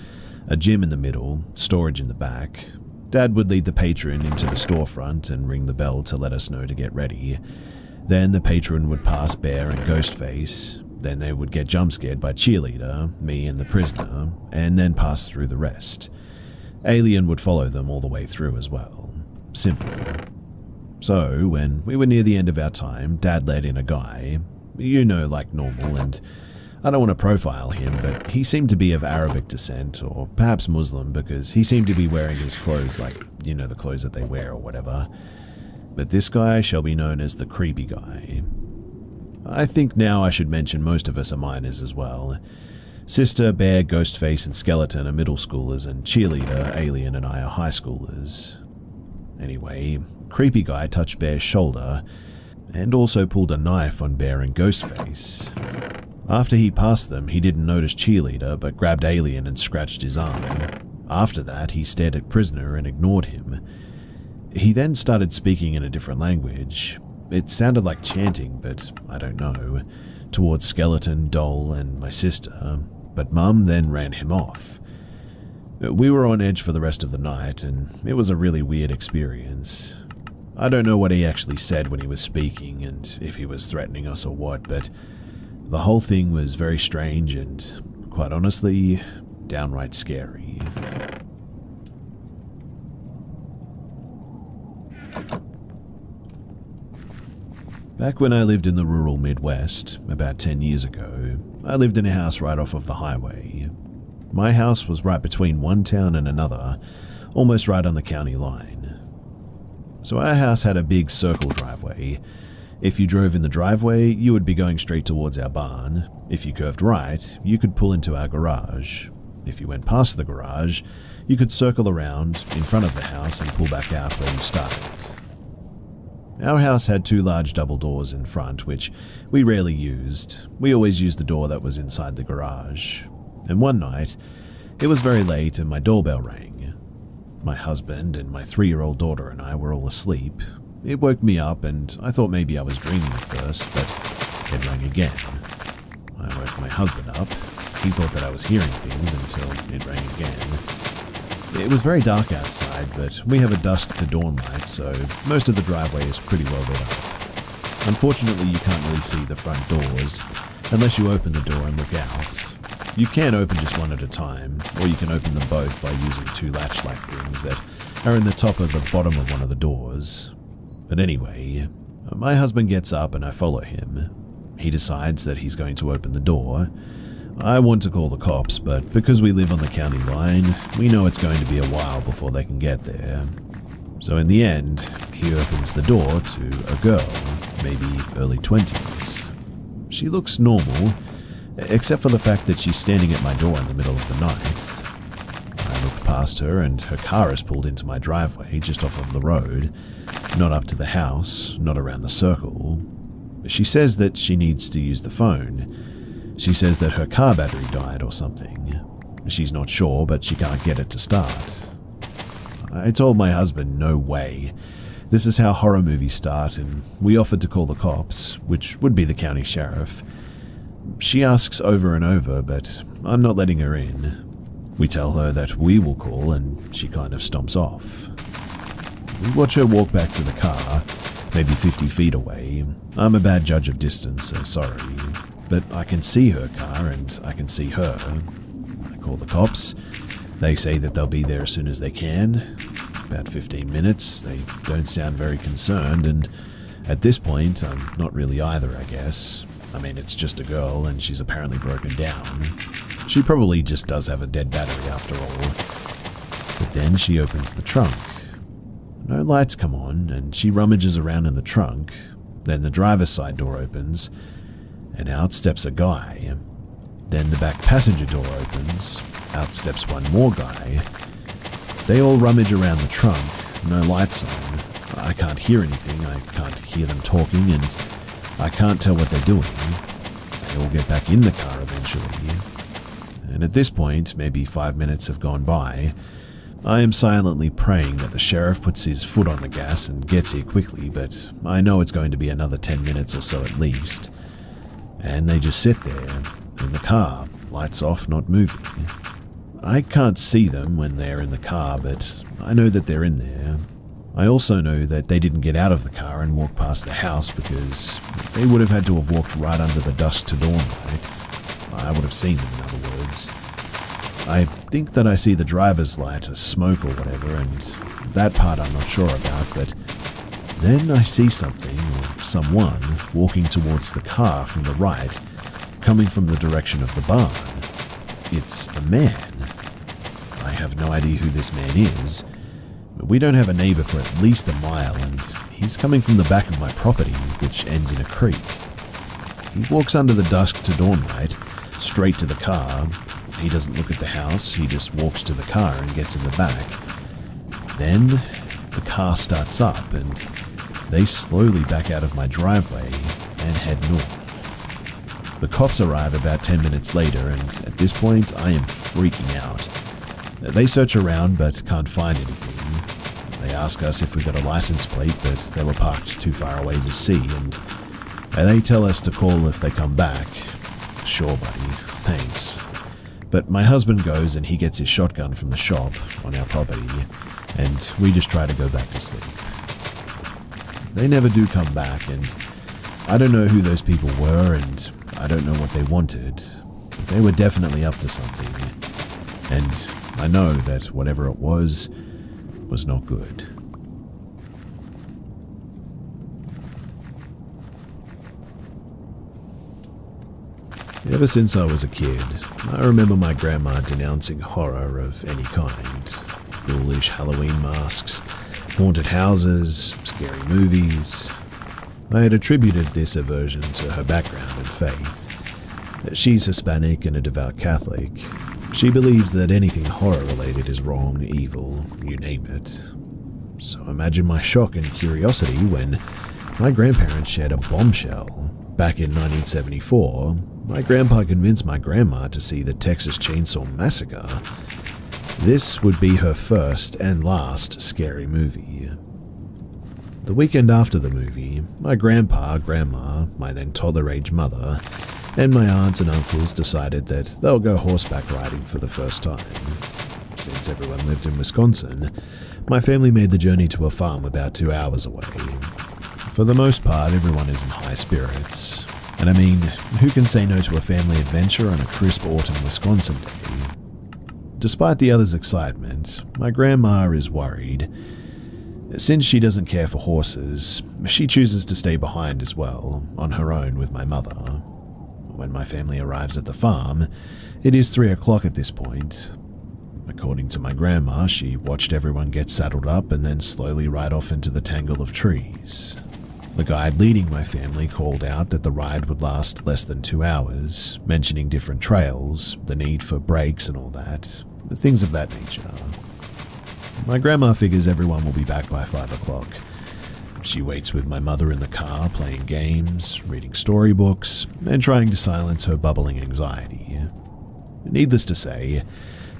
a gym in the middle, storage in the back. Dad would lead the patron into the storefront and ring the bell to let us know to get ready. Then the patron would pass Bear and Ghostface. Then they would get jump scared by Cheerleader, me and the prisoner, and then pass through the rest. Alien would follow them all the way through as well. Simple. So, when we were near the end of our time, Dad let in a guy, like normal, and I don't want to profile him, but he seemed to be of Arabic descent, or perhaps Muslim, because he seemed to be wearing his clothes like, the clothes that they wear or whatever. But this guy shall be known as the creepy guy. I think now I should mention most of us are minors as well. Sister, Bear, Ghostface, and Skeleton are middle schoolers, and Cheerleader, Alien, and I are high schoolers. Anyway, creepy guy touched Bear's shoulder, and also pulled a knife on Bear and Ghostface. After he passed them, he didn't notice Cheerleader, but grabbed Alien and scratched his arm. After that, he stared at Prisoner and ignored him. He then started speaking in a different language. It sounded like chanting, but I don't know, towards Skeleton, Doll, and my sister, but Mum then ran him off. We were on edge for the rest of the night, and it was a really weird experience. I don't know what he actually said when he was speaking, and if he was threatening us or what, but the whole thing was very strange and, quite honestly, downright scary. Back when I lived in the rural Midwest, about 10 years ago, I lived in a house right off of the highway. My house was right between one town and another, almost right on the county line. So our house had a big circle driveway. If you drove in the driveway, you would be going straight towards our barn. If you curved right, you could pull into our garage. If you went past the garage, you could circle around in front of the house and pull back out where you started. Our house had 2 large double doors in front, which we rarely used. We always used the door that was inside the garage. And one night, it was very late and my doorbell rang. My husband and my 3-year-old daughter and I were all asleep. It woke me up and I thought maybe I was dreaming at first, but it rang again. I woke my husband up. He thought that I was hearing things until it rang again. It was very dark outside, but we have a dusk to dawn light, so most of the driveway is pretty well lit up. Unfortunately, you can't really see the front doors unless you open the door and look out. You can open just one at a time, or you can open them both by using 2 latch-like things that are in the top of the bottom of one of the doors. But anyway, my husband gets up and I follow him. He decides that he's going to open the door. I want to call the cops, but because we live on the county line, we know it's going to be a while before they can get there. So in the end, he opens the door to a girl, maybe early 20s. She looks normal, except for the fact that she's standing at my door in the middle of the night. I look past her and her car is pulled into my driveway just off of the road, not up to the house, not around the circle. She says that she needs to use the phone. She says that her car battery died or something. She's not sure, but she can't get it to start. I told my husband, no way. This is how horror movies start, and we offered to call the cops, which would be the county sheriff. She asks over and over, but I'm not letting her in. We tell her that we will call, and she kind of stomps off. We watch her walk back to the car, maybe 50 feet away. I'm a bad judge of distance, so sorry. But I can see her car and I can see her. I call the cops. They say that they'll be there as soon as they can. About 15 minutes. They don't sound very concerned, and at this point, I'm not really either, I guess. I mean, it's just a girl and she's apparently broken down. She probably just does have a dead battery after all. But then she opens the trunk. No lights come on, and she rummages around in the trunk. Then the driver's side door opens, and out steps a guy. Then the back passenger door opens. Out steps one more guy. They all rummage around the trunk. No lights on. I can't hear anything. I can't hear them talking, and I can't tell what they're doing. They all get back in the car eventually. And at this point, maybe 5 minutes have gone by. I am silently praying that the sheriff puts his foot on the gas and gets here quickly, but I know it's going to be another 10 minutes or so at least. And they just sit there, in the car, lights off, not moving. I can't see them when they're in the car, but I know that they're in there. I also know that they didn't get out of the car and walk past the house because they would have had to have walked right under the dusk to dawn light. I would have seen them, in other words. I think that I see the driver's light, a smoke or whatever, and that part I'm not sure about, but then I see something, or someone, walking towards the car from the right, coming from the direction of the barn. It's a man. I have no idea who this man is, but we don't have a neighbor for at least a mile, and he's coming from the back of my property, which ends in a creek. He walks under the dusk to dawn light, straight to the car. He doesn't look at the house, he just walks to the car and gets in the back. Then the car starts up and they slowly back out of my driveway and head north. The cops arrive about 10 minutes later, and at this point I am freaking out. They search around but can't find anything. They ask us if we got a license plate, but they were parked too far away to see, and they tell us to call if they come back. Sure, buddy, thanks. But my husband goes and he gets his shotgun from the shop on our property, and we just try to go back to sleep. They never do come back, and I don't know who those people were, and I don't know what they wanted, but they were definitely up to something. And I know that whatever it was not good. Ever since I was a kid, I remember my grandma denouncing horror of any kind. Ghoulish Halloween masks, haunted houses, scary movies. I had attributed this aversion to her background and faith. She's Hispanic and a devout Catholic. She believes that anything horror-related is wrong, evil, you name it. So imagine my shock and curiosity when my grandparents shared a bombshell. Back in 1974, my grandpa convinced my grandma to see the Texas Chainsaw Massacre. This would be her first and last scary movie. The weekend after the movie, my grandpa, grandma, my then toddler-age mother, and my aunts and uncles decided that they'll go horseback riding for the first time. Since everyone lived in Wisconsin, my family made the journey to a farm about 2 hours away. For the most part, everyone is in high spirits. And I mean, who can say no to a family adventure on a crisp autumn Wisconsin day? Despite the others' excitement, my grandma is worried. Since she doesn't care for horses, she chooses to stay behind as well, on her own with my mother. When my family arrives at the farm, it is 3 o'clock at this point. According to my grandma, she watched everyone get saddled up and then slowly ride off into the tangle of trees. The guide leading my family called out that the ride would last less than 2 hours, mentioning different trails, the need for breaks and all that, things of that nature. My grandma figures everyone will be back by 5 o'clock. She waits with my mother in the car, playing games, reading storybooks, and trying to silence her bubbling anxiety. Needless to say,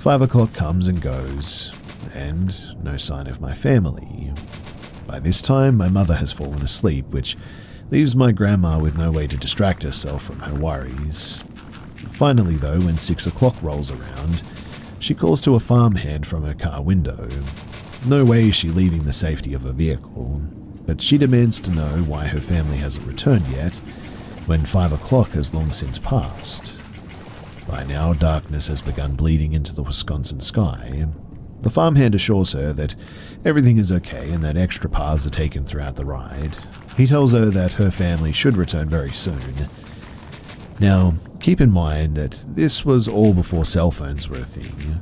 5 o'clock comes and goes, and no sign of my family. By this time, my mother has fallen asleep, which leaves my grandma with no way to distract herself from her worries. Finally, though, when 6 o'clock rolls around, she calls to a farmhand from her car window. No way is she leaving the safety of her vehicle, but she demands to know why her family hasn't returned yet, when 5 o'clock has long since passed. By now, darkness has begun bleeding into the Wisconsin sky. The farmhand assures her that everything is okay and that extra paths are taken throughout the ride. He tells her that her family should return very soon. Now, keep in mind that this was all before cell phones were a thing.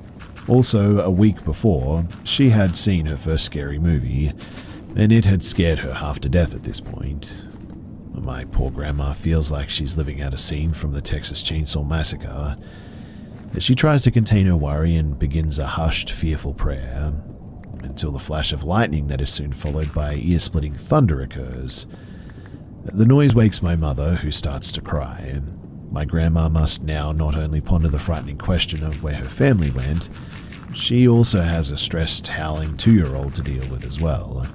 Also, a week before, she had seen her first scary movie, and it had scared her half to death at this point. My poor grandma feels like she's living out a scene from the Texas Chainsaw Massacre. She tries to contain her worry and begins a hushed, fearful prayer, until the flash of lightning that is soon followed by ear-splitting thunder occurs. The noise wakes my mother, who starts to cry. My grandma must now not only ponder the frightening question of where her family went, she also has a stressed, howling 2-year-old to deal with as well.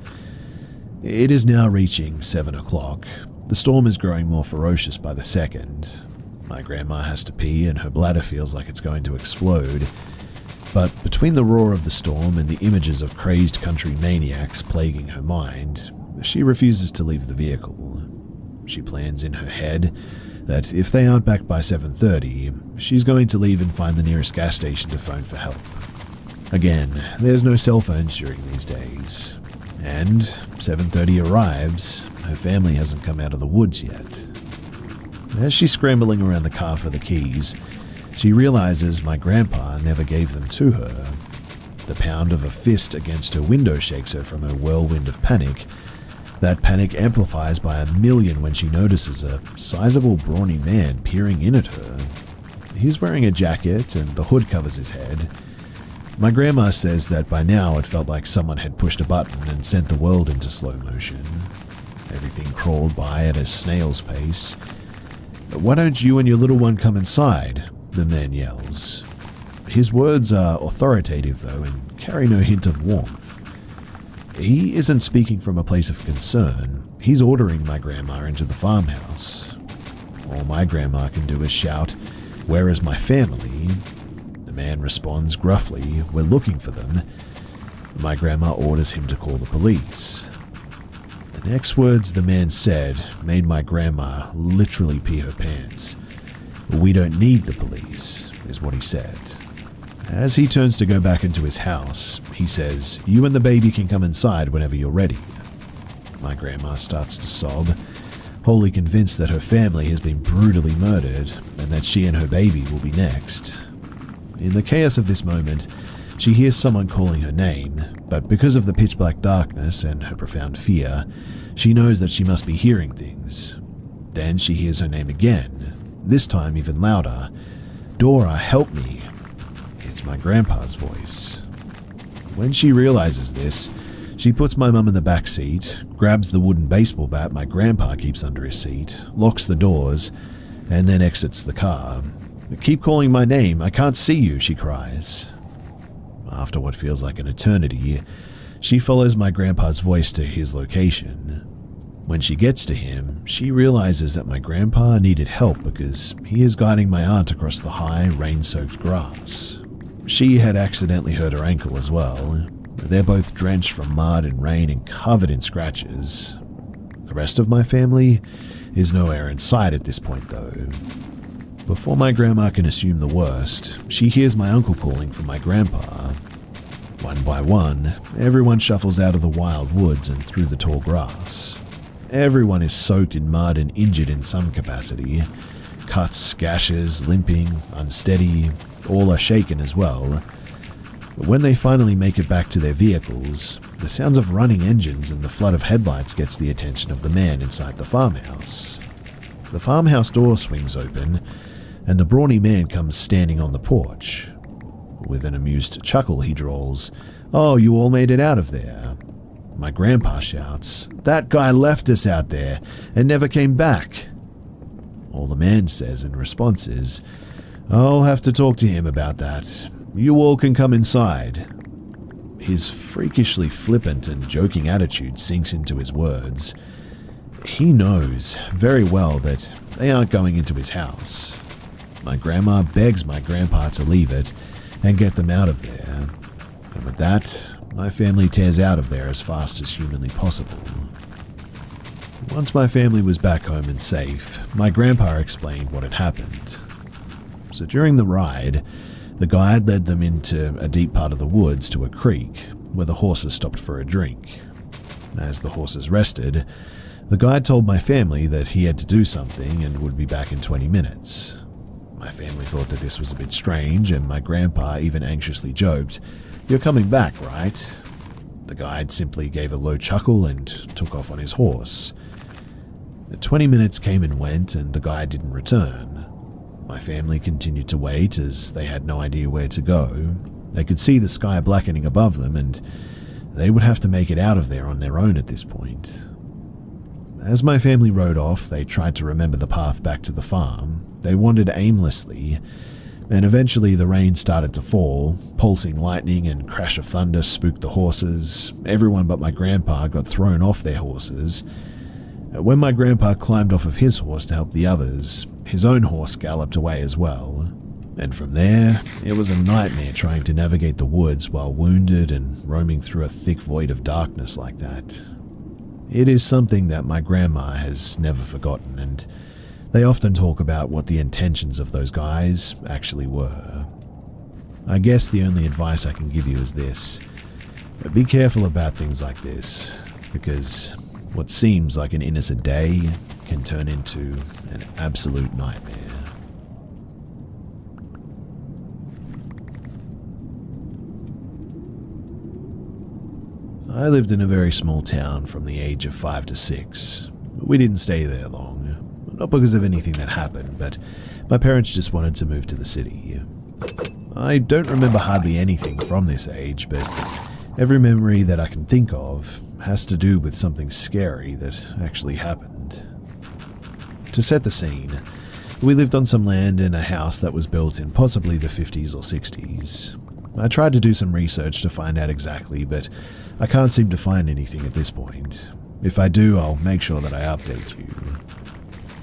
It is now reaching 7 o'clock. The storm is growing more ferocious by the second. My grandma has to pee and her bladder feels like it's going to explode. But between the roar of the storm and the images of crazed country maniacs plaguing her mind, she refuses to leave the vehicle. She plans in her head that if they aren't back by 7:30, she's going to leave and find the nearest gas station to phone for help. Again, there's no cell phones during these days. And 7:30 arrives, her family hasn't come out of the woods yet. As she's scrambling around the car for the keys, she realizes my grandpa never gave them to her. The pound of a fist against her window shakes her from her whirlwind of panic. That panic amplifies by 1,000,000 when she notices a sizable brawny man peering in at her. He's wearing a jacket and the hood covers his head. My grandma says that by now it felt like someone had pushed a button and sent the world into slow motion. Everything crawled by at a snail's pace. "Why don't you and your little one come inside?" the man yells. His words are authoritative, though, and carry no hint of warmth. He isn't speaking from a place of concern. He's ordering my grandma into the farmhouse. All my grandma can do is shout, "Where is my family?" The man responds gruffly, "We're looking for them." My grandma orders him to call the police. The next words the man said made my grandma literally pee her pants. "We don't need the police," is what he said. As he turns to go back into his house, he says, "You and the baby can come inside whenever you're ready." My grandma starts to sob, wholly convinced that her family has been brutally murdered and that she and her baby will be next. In the chaos of this moment, she hears someone calling her name, but because of the pitch-black darkness and her profound fear, she knows that she must be hearing things. Then she hears her name again, this time even louder. "Dora, help me." It's my grandpa's voice. When she realizes this, she puts my mum in the back seat, grabs the wooden baseball bat my grandpa keeps under his seat, locks the doors, and then exits the car. "Keep calling my name, I can't see you," she cries. After what feels like an eternity, she follows my grandpa's voice to his location. When she gets to him, she realizes that my grandpa needed help because he is guiding my aunt across the high, rain-soaked grass. She had accidentally hurt her ankle as well. They're both drenched from mud and rain and covered in scratches. The rest of my family is nowhere in sight at this point though. Before my grandma can assume the worst, she hears my uncle calling for my grandpa. One by one, everyone shuffles out of the wild woods and through the tall grass. Everyone is soaked in mud and injured in some capacity. Cuts, gashes, limping, unsteady, all are shaken as well. But when they finally make it back to their vehicles, the sounds of running engines and the flood of headlights gets the attention of the man inside the farmhouse. The farmhouse door swings open, and the brawny man comes standing on the porch. With an amused chuckle, he drawls, "Oh, you all made it out of there." My grandpa shouts, "That guy left us out there and never came back." All the man says in response is, "I'll have to talk to him about that. You all can come inside." His freakishly flippant and joking attitude sinks into his words. He knows very well that they aren't going into his house. My grandma begs my grandpa to leave it and get them out of there. And with that, my family tears out of there as fast as humanly possible. Once my family was back home and safe, my grandpa explained what had happened. So during the ride, the guide led them into a deep part of the woods to a creek where the horses stopped for a drink. As the horses rested, the guide told my family that he had to do something and would be back in 20 minutes. My family thought that this was a bit strange, and my grandpa even anxiously joked, "You're coming back, right?" The guide simply gave a low chuckle and took off on his horse. The 20 minutes came and went, and the guide didn't return. My family continued to wait as they had no idea where to go. They could see the sky blackening above them, and they would have to make it out of there on their own at this point. As my family rode off, they tried to remember the path back to the farm. They wandered aimlessly, and eventually the rain started to fall. Pulsing lightning and crash of thunder spooked the horses. Everyone but my grandpa got thrown off their horses. When my grandpa climbed off of his horse to help the others, his own horse galloped away as well. And from there, it was a nightmare trying to navigate the woods while wounded and roaming through a thick void of darkness like that. It is something that my grandma has never forgotten, and they often talk about what the intentions of those guys actually were. I guess the only advice I can give you is this: be careful about things like this, because what seems like an innocent day can turn into an absolute nightmare. I lived in a very small town from the age of 5 to 6. We didn't stay there long, not because of anything that happened, but my parents just wanted to move to the city. I don't remember hardly anything from this age, but every memory that I can think of has to do with something scary that actually happened. To set the scene, we lived on some land in a house that was built in possibly the 50s or 60s. I tried to do some research to find out exactly, but I can't seem to find anything at this point. If I do, I'll make sure that I update you.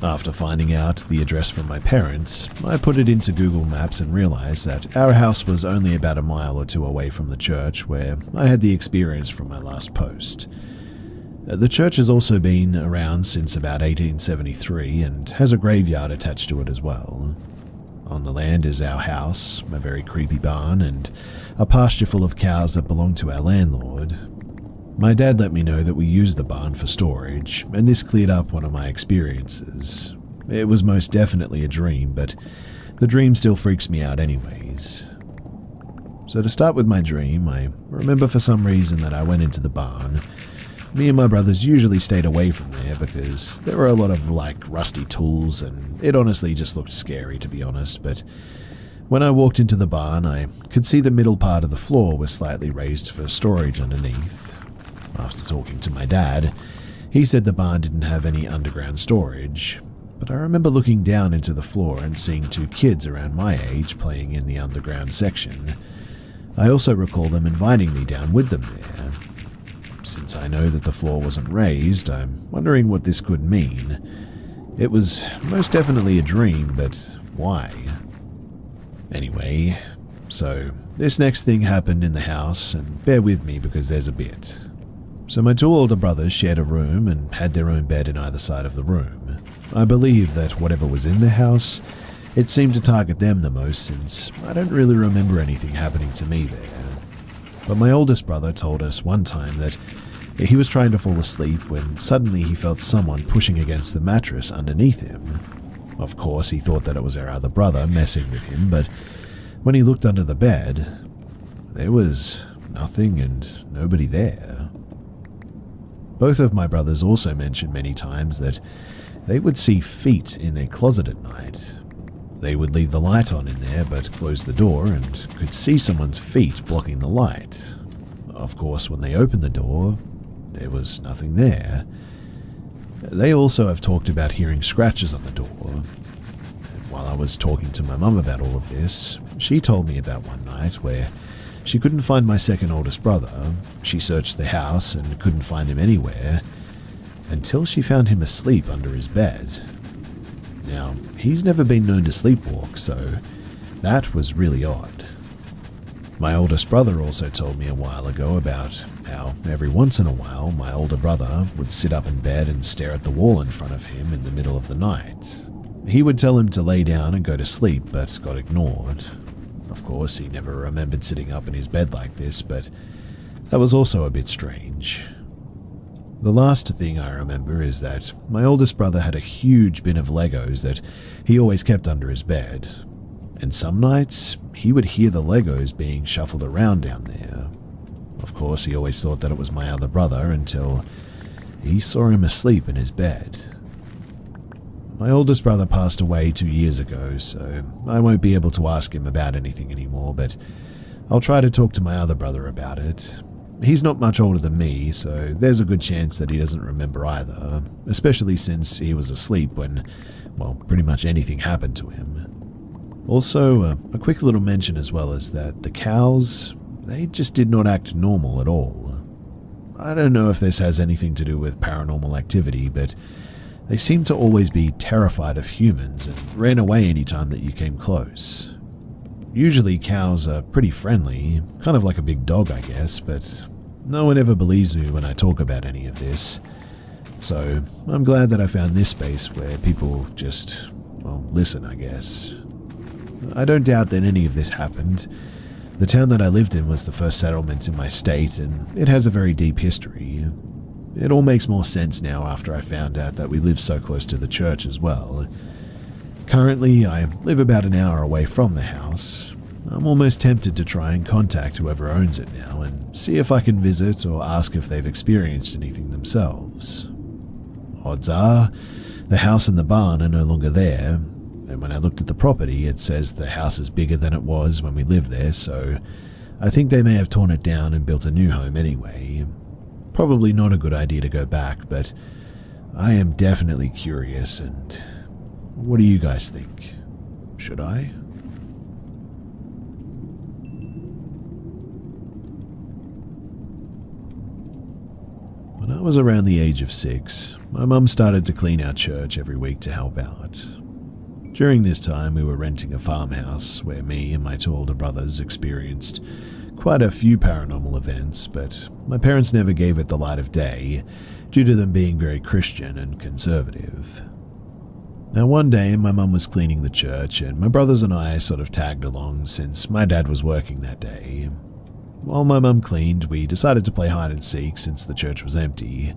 After finding out the address from my parents, I put it into Google Maps and realized that our house was only about a mile or two away from the church where I had the experience from my last post. The church has also been around since about 1873 and has a graveyard attached to it as well. On the land is our house, a very creepy barn, and a pasture full of cows that belong to our landlord. My dad let me know that we used the barn for storage, and this cleared up one of my experiences. It was most definitely a dream, but the dream still freaks me out anyways. So to start with my dream, I remember for some reason that I went into the barn. Me and my brothers usually stayed away from there because there were a lot of rusty tools, and it honestly just looked scary, to be honest. But when I walked into the barn, I could see the middle part of the floor was slightly raised for storage underneath. After talking to my dad, he said the barn didn't have any underground storage, but I remember looking down into the floor and seeing two kids around my age playing in the underground section. I also recall them inviting me down with them there. Since I know that the floor wasn't raised, I'm wondering what this could mean. It was most definitely a dream, but why? Anyway, so this next thing happened in the house, and bear with me because there's a bit. So my two older brothers shared a room and had their own bed in either side of the room. I believe that whatever was in the house, it seemed to target them the most, since I don't really remember anything happening to me there. But my oldest brother told us one time that he was trying to fall asleep when suddenly he felt someone pushing against the mattress underneath him. Of course, he thought that it was our other brother messing with him, but when he looked under the bed, there was nothing and nobody there. Both of my brothers also mentioned many times that they would see feet in their closet at night. They would leave the light on in there but close the door and could see someone's feet blocking the light. Of course, when they opened the door, there was nothing there. They also have talked about hearing scratches on the door. And while I was talking to my mum about all of this, she told me about one night where she couldn't find my second oldest brother. She searched the house and couldn't find him anywhere, until she found him asleep under his bed. Now, he's never been known to sleepwalk, so that was really odd. My oldest brother also told me a while ago about how every once in a while my older brother would sit up in bed and stare at the wall in front of him in the middle of the night. He would tell him to lay down and go to sleep, but got ignored. Of course, he never remembered sitting up in his bed like this, but that was also a bit strange. The last thing I remember is that my oldest brother had a huge bin of Legos that he always kept under his bed, and some nights he would hear the Legos being shuffled around down there. Of course, he always thought that it was my other brother until he saw him asleep in his bed. My oldest brother passed away 2 years ago, so I won't be able to ask him about anything anymore, but I'll try to talk to my other brother about it. He's not much older than me, so there's a good chance that he doesn't remember either, especially since he was asleep when, well, pretty much anything happened to him. Also, a quick little mention as well is that the cows, they just did not act normal at all. I don't know if this has anything to do with paranormal activity, but they seemed to always be terrified of humans and ran away anytime that you came close. Usually cows are pretty friendly, kind of like a big dog, I guess, but no one ever believes me when I talk about any of this. So I'm glad that I found this space where people just, well, listen, I guess. I don't doubt that any of this happened. The town that I lived in was the first settlement in my state, and it has a very deep history. It all makes more sense now after I found out that we live so close to the church as well. Currently, I live about an hour away from the house. I'm almost tempted to try and contact whoever owns it now and see if I can visit or ask if they've experienced anything themselves. Odds are, the house and the barn are no longer there, and when I looked at the property, it says the house is bigger than it was when we lived there, so I think they may have torn it down and built a new home anyway. Probably not a good idea to go back, but I am definitely curious, and what do you guys think? Should I? When I was around the age of 6, my mum started to clean our church every week to help out. During this time, we were renting a farmhouse where me and my two older brothers experienced quite a few paranormal events, but my parents never gave it the light of day due to them being very Christian and conservative. Now one day my mum was cleaning the church and my brothers and I sort of tagged along since my dad was working that day. while my mum cleaned, we decided to play hide and seek since the church was empty.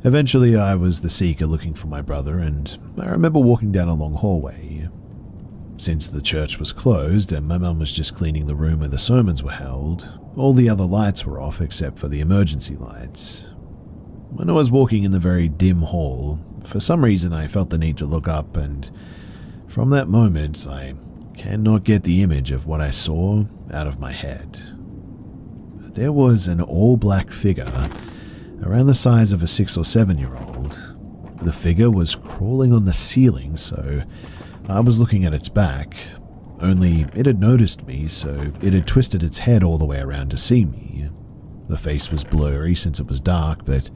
Eventually, I was the seeker looking for my brother, and I remember walking down a long hallway. Since the church was closed and my mum was just cleaning the room where the sermons were held, all the other lights were off except for the emergency lights. When I was walking in the very dim hall, for some reason I felt the need to look up, and from that moment I cannot get the image of what I saw out of my head. There was an all-black figure around the size of a 6 or 7-year-old. The figure was crawling on the ceiling, so I was looking at its back, only it had noticed me, so it had twisted its head all the way around to see me. The face was blurry since it was dark, but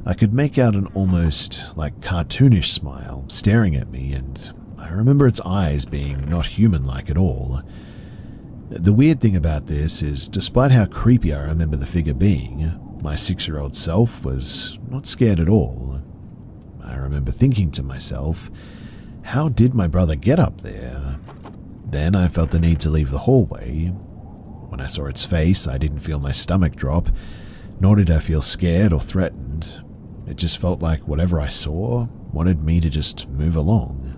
I could make out an almost cartoonish smile staring at me, and I remember its eyes being not human-like at all. The weird thing about this is, despite how creepy I remember the figure being, my 6-year-old self was not scared at all. I remember thinking to myself, how did my brother get up there? Then I felt the need to leave the hallway. When I saw its face, I didn't feel my stomach drop, nor did I feel scared or threatened. It just felt like whatever I saw wanted me to just move along.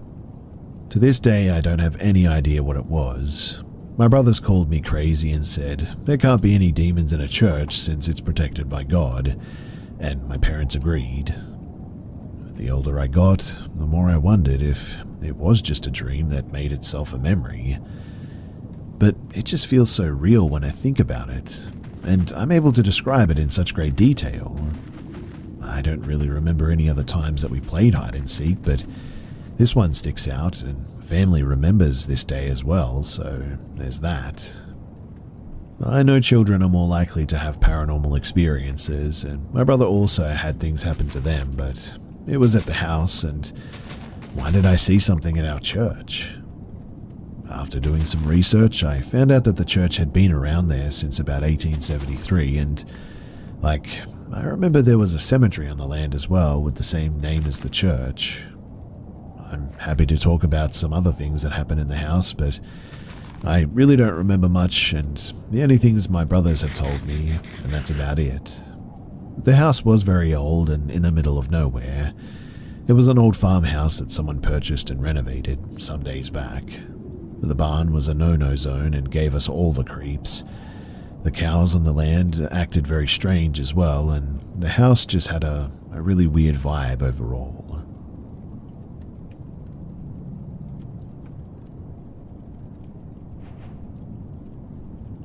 To this day, I don't have any idea what it was. My brothers called me crazy and said there can't be any demons in a church since it's protected by God, and my parents agreed. The older I got, the more I wondered if it was just a dream that made itself a memory. But it just feels so real when I think about it, and I'm able to describe it in such great detail. I don't really remember any other times that we played hide and seek, but this one sticks out, and family remembers this day as well, so there's that. I know children are more likely to have paranormal experiences, and my brother also had things happen to them, but it was at the house, and why did I see something at our church? After doing some research, I found out that the church had been around there since about 1873, and I remember there was a cemetery on the land as well with the same name as the church. I'm happy to talk about some other things that happened in the house, but I really don't remember much, and the only things my brothers have told me, and that's about it. The house was very old and in the middle of nowhere. It was an old farmhouse that someone purchased and renovated some days back. The barn was a no-no zone and gave us all the creeps. The cows on the land acted very strange as well, and the house just had a really weird vibe overall.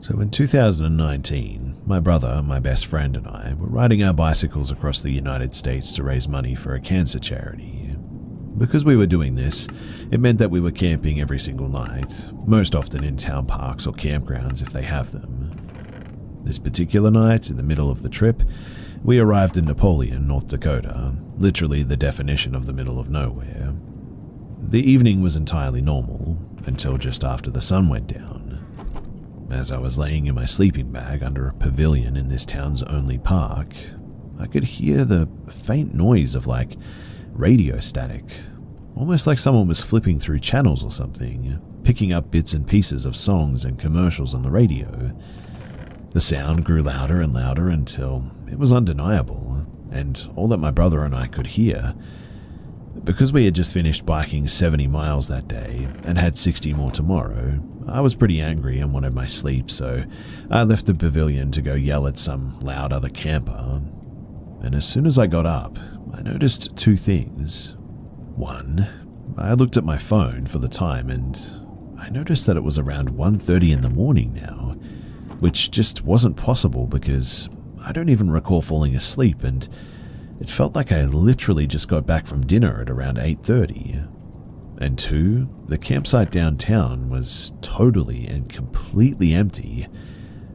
So in 2019, my brother, my best friend, and I were riding our bicycles across the United States to raise money for a cancer charity. Because we were doing this, it meant that we were camping every single night, most often in town parks or campgrounds if they have them. This particular night, in the middle of the trip, we arrived in Napoleon, North Dakota, literally the definition of the middle of nowhere. The evening was entirely normal, until just after the sun went down. As I was laying in my sleeping bag under a pavilion in this town's only park, I could hear the faint noise of radio static, almost like someone was flipping through channels or something, picking up bits and pieces of songs and commercials on the radio. The sound grew louder and louder until it was undeniable, and all that my brother and I could hear. Because we had just finished biking 70 miles that day and had 60 more tomorrow, I was pretty angry and wanted my sleep, so I left the pavilion to go yell at some loud other camper. And as soon as I got up, I noticed two things. One, I looked at my phone for the time and I noticed that it was around 1:30 in the morning now, which just wasn't possible because I don't even recall falling asleep, and it felt like I literally just got back from dinner at around 8:30. And two, the campsite downtown was totally and completely empty.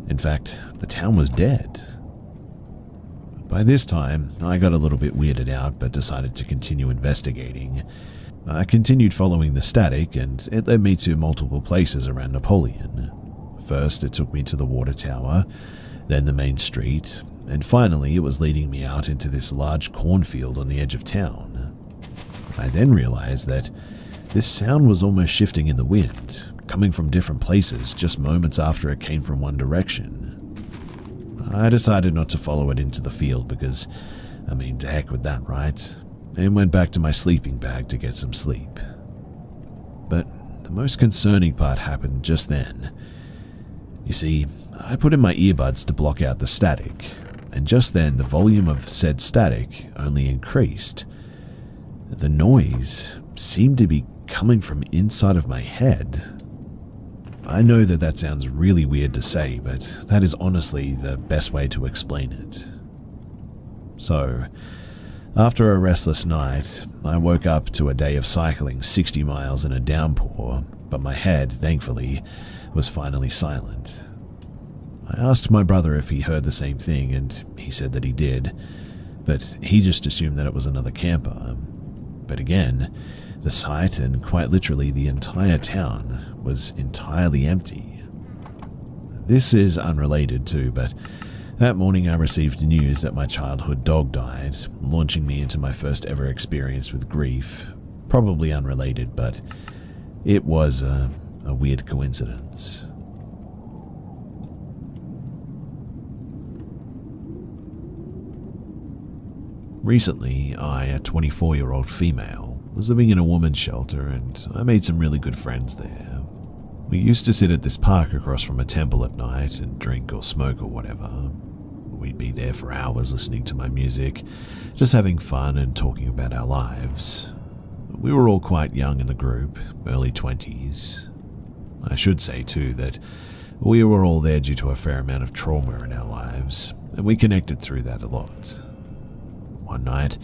In fact, the town was dead. By this time, I got a little bit weirded out but decided to continue investigating. I continued following the static, and it led me to multiple places around Napoleon. First, it took me to the water tower, then the main street, and finally it was leading me out into this large cornfield on the edge of town. I then realized that this sound was almost shifting in the wind, coming from different places just moments after it came from one direction. I decided not to follow it into the field because, to heck with that, right? And went back to my sleeping bag to get some sleep. But the most concerning part happened just then. You see, I put in my earbuds to block out the static, and just then the volume of said static only increased. The noise seemed to be coming from inside of my head. I know that sounds really weird to say, but that is honestly the best way to explain it. So, after a restless night, I woke up to a day of cycling 60 miles in a downpour, but my head, thankfully, was finally silent. I asked my brother if he heard the same thing, and he said that he did, but he just assumed that it was another camper. But again, the site, and quite literally the entire town, was entirely empty. This is unrelated too, but that morning I received news that my childhood dog died, launching me into my first ever experience with grief. Probably unrelated, but it was a weird coincidence. Recently, I, a 24-year-old female, was living in a woman's shelter, and I made some really good friends there. We used to sit at this park across from a temple at night and drink or smoke or whatever. We'd be there for hours listening to my music, just having fun and talking about our lives. We were all quite young in the group, early 20s. I should say too that we were all there due to a fair amount of trauma in our lives, and we connected through that a lot. One night,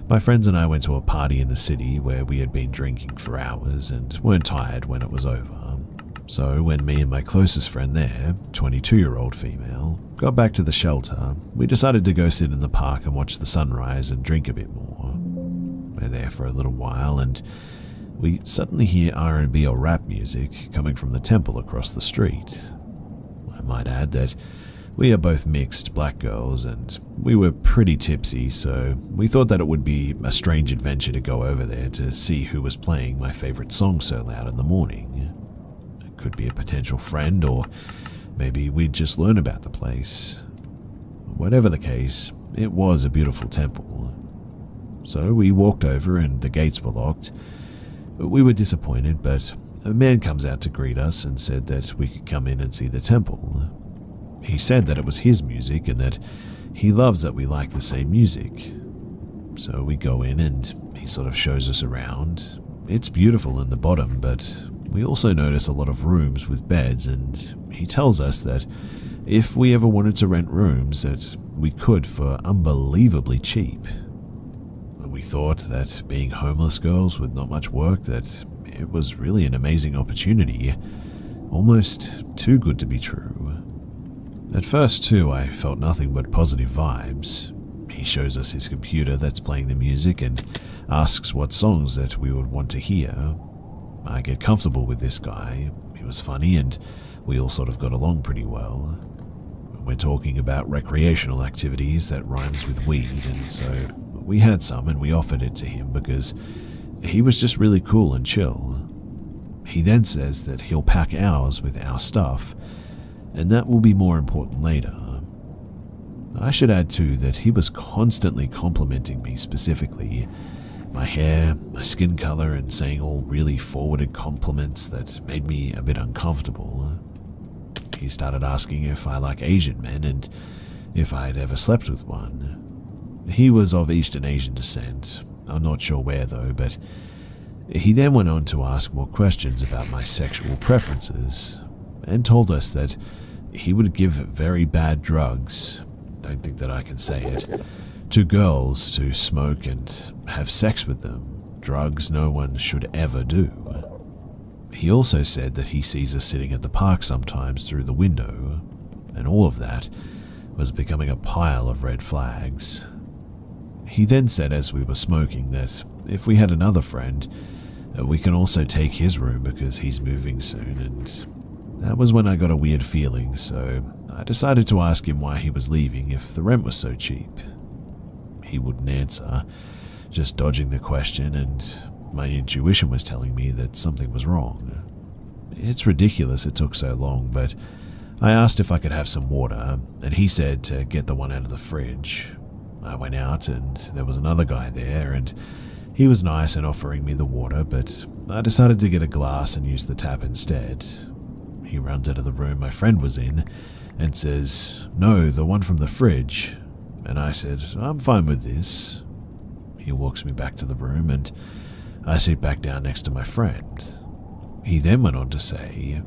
my friends and I went to a party in the city where we had been drinking for hours and weren't tired when it was over. So when me and my closest friend there, 22-year-old female, got back to the shelter, we decided to go sit in the park and watch the sunrise and drink a bit more. We're there for a little while and we suddenly hear R&B or rap music coming from the temple across the street. I might add that we are both mixed black girls and we were pretty tipsy, so we thought that it would be a strange adventure to go over there to see who was playing my favorite song so loud in the morning. It could be a potential friend, or maybe we'd just learn about the place. Whatever the case, it was a beautiful temple. So we walked over and the gates were locked. We were disappointed, but a man comes out to greet us and said that we could come in and see the temple. He said that it was his music and that he loves that we like the same music. So we go in and he sort of shows us around. It's beautiful in the bottom, but we also notice a lot of rooms with beds, and he tells us that if we ever wanted to rent rooms that we could for unbelievably cheap. We thought that being homeless girls with not much work, that it was really an amazing opportunity, almost too good to be true. At first too, I felt nothing but positive vibes. He shows us his computer that's playing the music and asks what songs that we would want to hear. I get comfortable with this guy. He was funny and we all sort of got along pretty well. We're talking about recreational activities that rhymes with weed, and so we had some and we offered it to him because he was just really cool and chill. He then says that he'll pack ours with our stuff, and that will be more important later. I should add too that he was constantly complimenting me specifically. My hair, my skin color, and saying all really forwarded compliments that made me a bit uncomfortable. He started asking if I like Asian men and if I had ever slept with one. He was of Eastern Asian descent. I'm not sure where though, but he then went on to ask more questions about my sexual preferences and told us that he would give very bad drugs, don't think that I can say it, to girls to smoke and have sex with them, drugs no one should ever do. He also said that he sees us sitting at the park sometimes through the window, and all of that was becoming a pile of red flags. He then said as we were smoking that if we had another friend, we can also take his room because he's moving soon, and that was when I got a weird feeling, so I decided to ask him why he was leaving if the rent was so cheap. He wouldn't answer, just dodging the question, and my intuition was telling me that something was wrong. It's ridiculous it took so long, but I asked if I could have some water, and he said to get the one out of the fridge. I went out, and there was another guy there, and he was nice in offering me the water, but I decided to get a glass and use the tap instead. He runs out of the room my friend was in and says, "No, the one from the fridge." And I said, "I'm fine with this." He walks me back to the room, and I sit back down next to my friend. He then went on to say,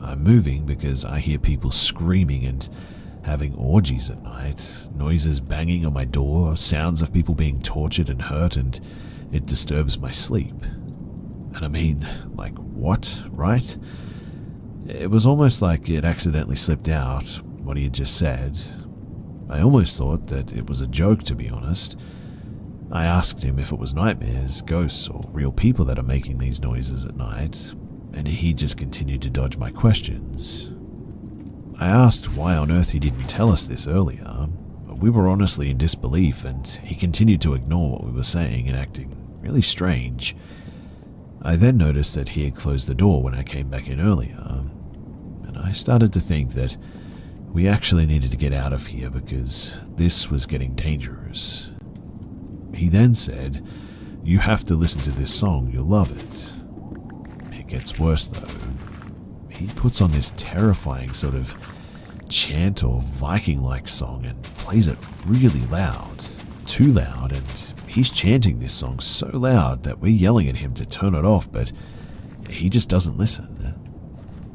"I'm moving because I hear people screaming and having orgies at night, noises banging on my door, sounds of people being tortured and hurt, and it disturbs my sleep." And I mean, like, what, right? It was almost like it accidentally slipped out, what he had just said. I almost thought that it was a joke, to be honest. I asked him if it was nightmares, ghosts, or real people that are making these noises at night, and he just continued to dodge my questions. I asked why on earth he didn't tell us this earlier. We were honestly in disbelief, and he continued to ignore what we were saying and acting really strange. I then noticed that he had closed the door when I came back in earlier, and I started to think that we actually needed to get out of here because this was getting dangerous. He then said, "You have to listen to this song, you'll love it." It gets worse though. He puts on this terrifying sort of chant or Viking-like song and plays it really loud, too loud, and he's chanting this song so loud that we're yelling at him to turn it off, but he just doesn't listen.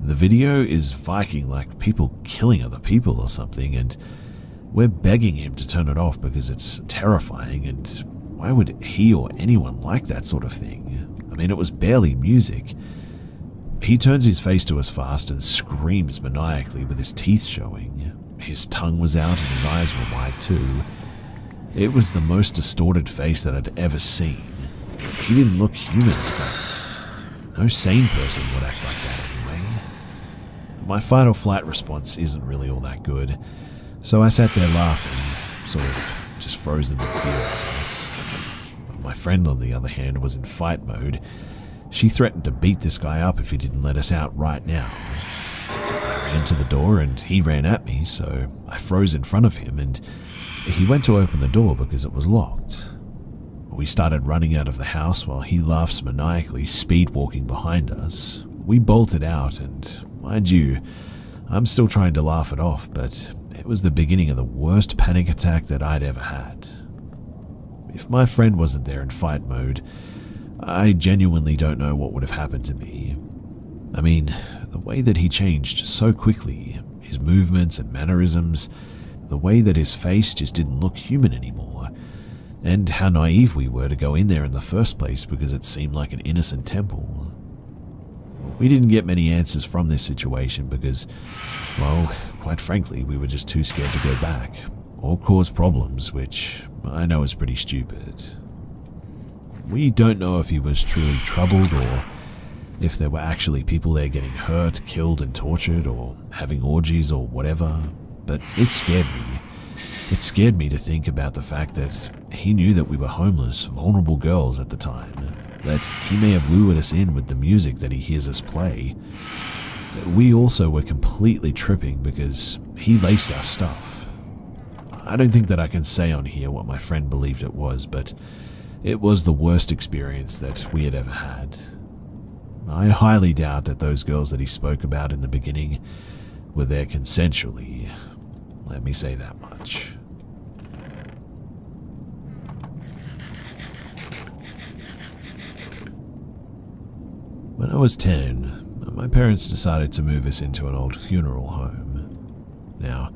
The video is Viking, like people killing other people or something, and we're begging him to turn it off because it's terrifying, and why would he or anyone like that sort of thing? I mean, it was barely music. He turns his face to us fast and screams maniacally with his teeth showing. His tongue was out and his eyes were wide too. It was the most distorted face that I'd ever seen. He didn't look human, in fact. No sane person would act like that anyway. My fight or flight response isn't really all that good, so I sat there laughing, sort of just frozen in fear, I guess. My friend, on the other hand, was in fight mode. She threatened to beat this guy up if he didn't let us out right now. I ran to the door and he ran at me, so I froze in front of him and he went to open the door because it was locked. We started running out of the house while he laughs maniacally, speed walking behind us. We bolted out and, mind you, I'm still trying to laugh it off, but it was the beginning of the worst panic attack that I'd ever had. If my friend wasn't there in fight mode, I genuinely don't know what would have happened to me. I mean, the way that he changed so quickly, his movements and mannerisms, the way that his face just didn't look human anymore, and how naive we were to go in there in the first place because it seemed like an innocent temple. We didn't get many answers from this situation because, well, quite frankly, we were just too scared to go back or cause problems, which I know is pretty stupid. We don't know if he was truly troubled or if there were actually people there getting hurt, killed and tortured or having orgies or whatever, but it scared me. It scared me to think about the fact that he knew that we were homeless, vulnerable girls at the time, that he may have lured us in with the music that he hears us play. We also were completely tripping because he laced our stuff. I don't think that I can say on here what my friend believed it was, but it was the worst experience that we had ever had. I highly doubt that those girls that he spoke about in the beginning were there consensually. Let me say that much. When I was 10, my parents decided to move us into an old funeral home. Now,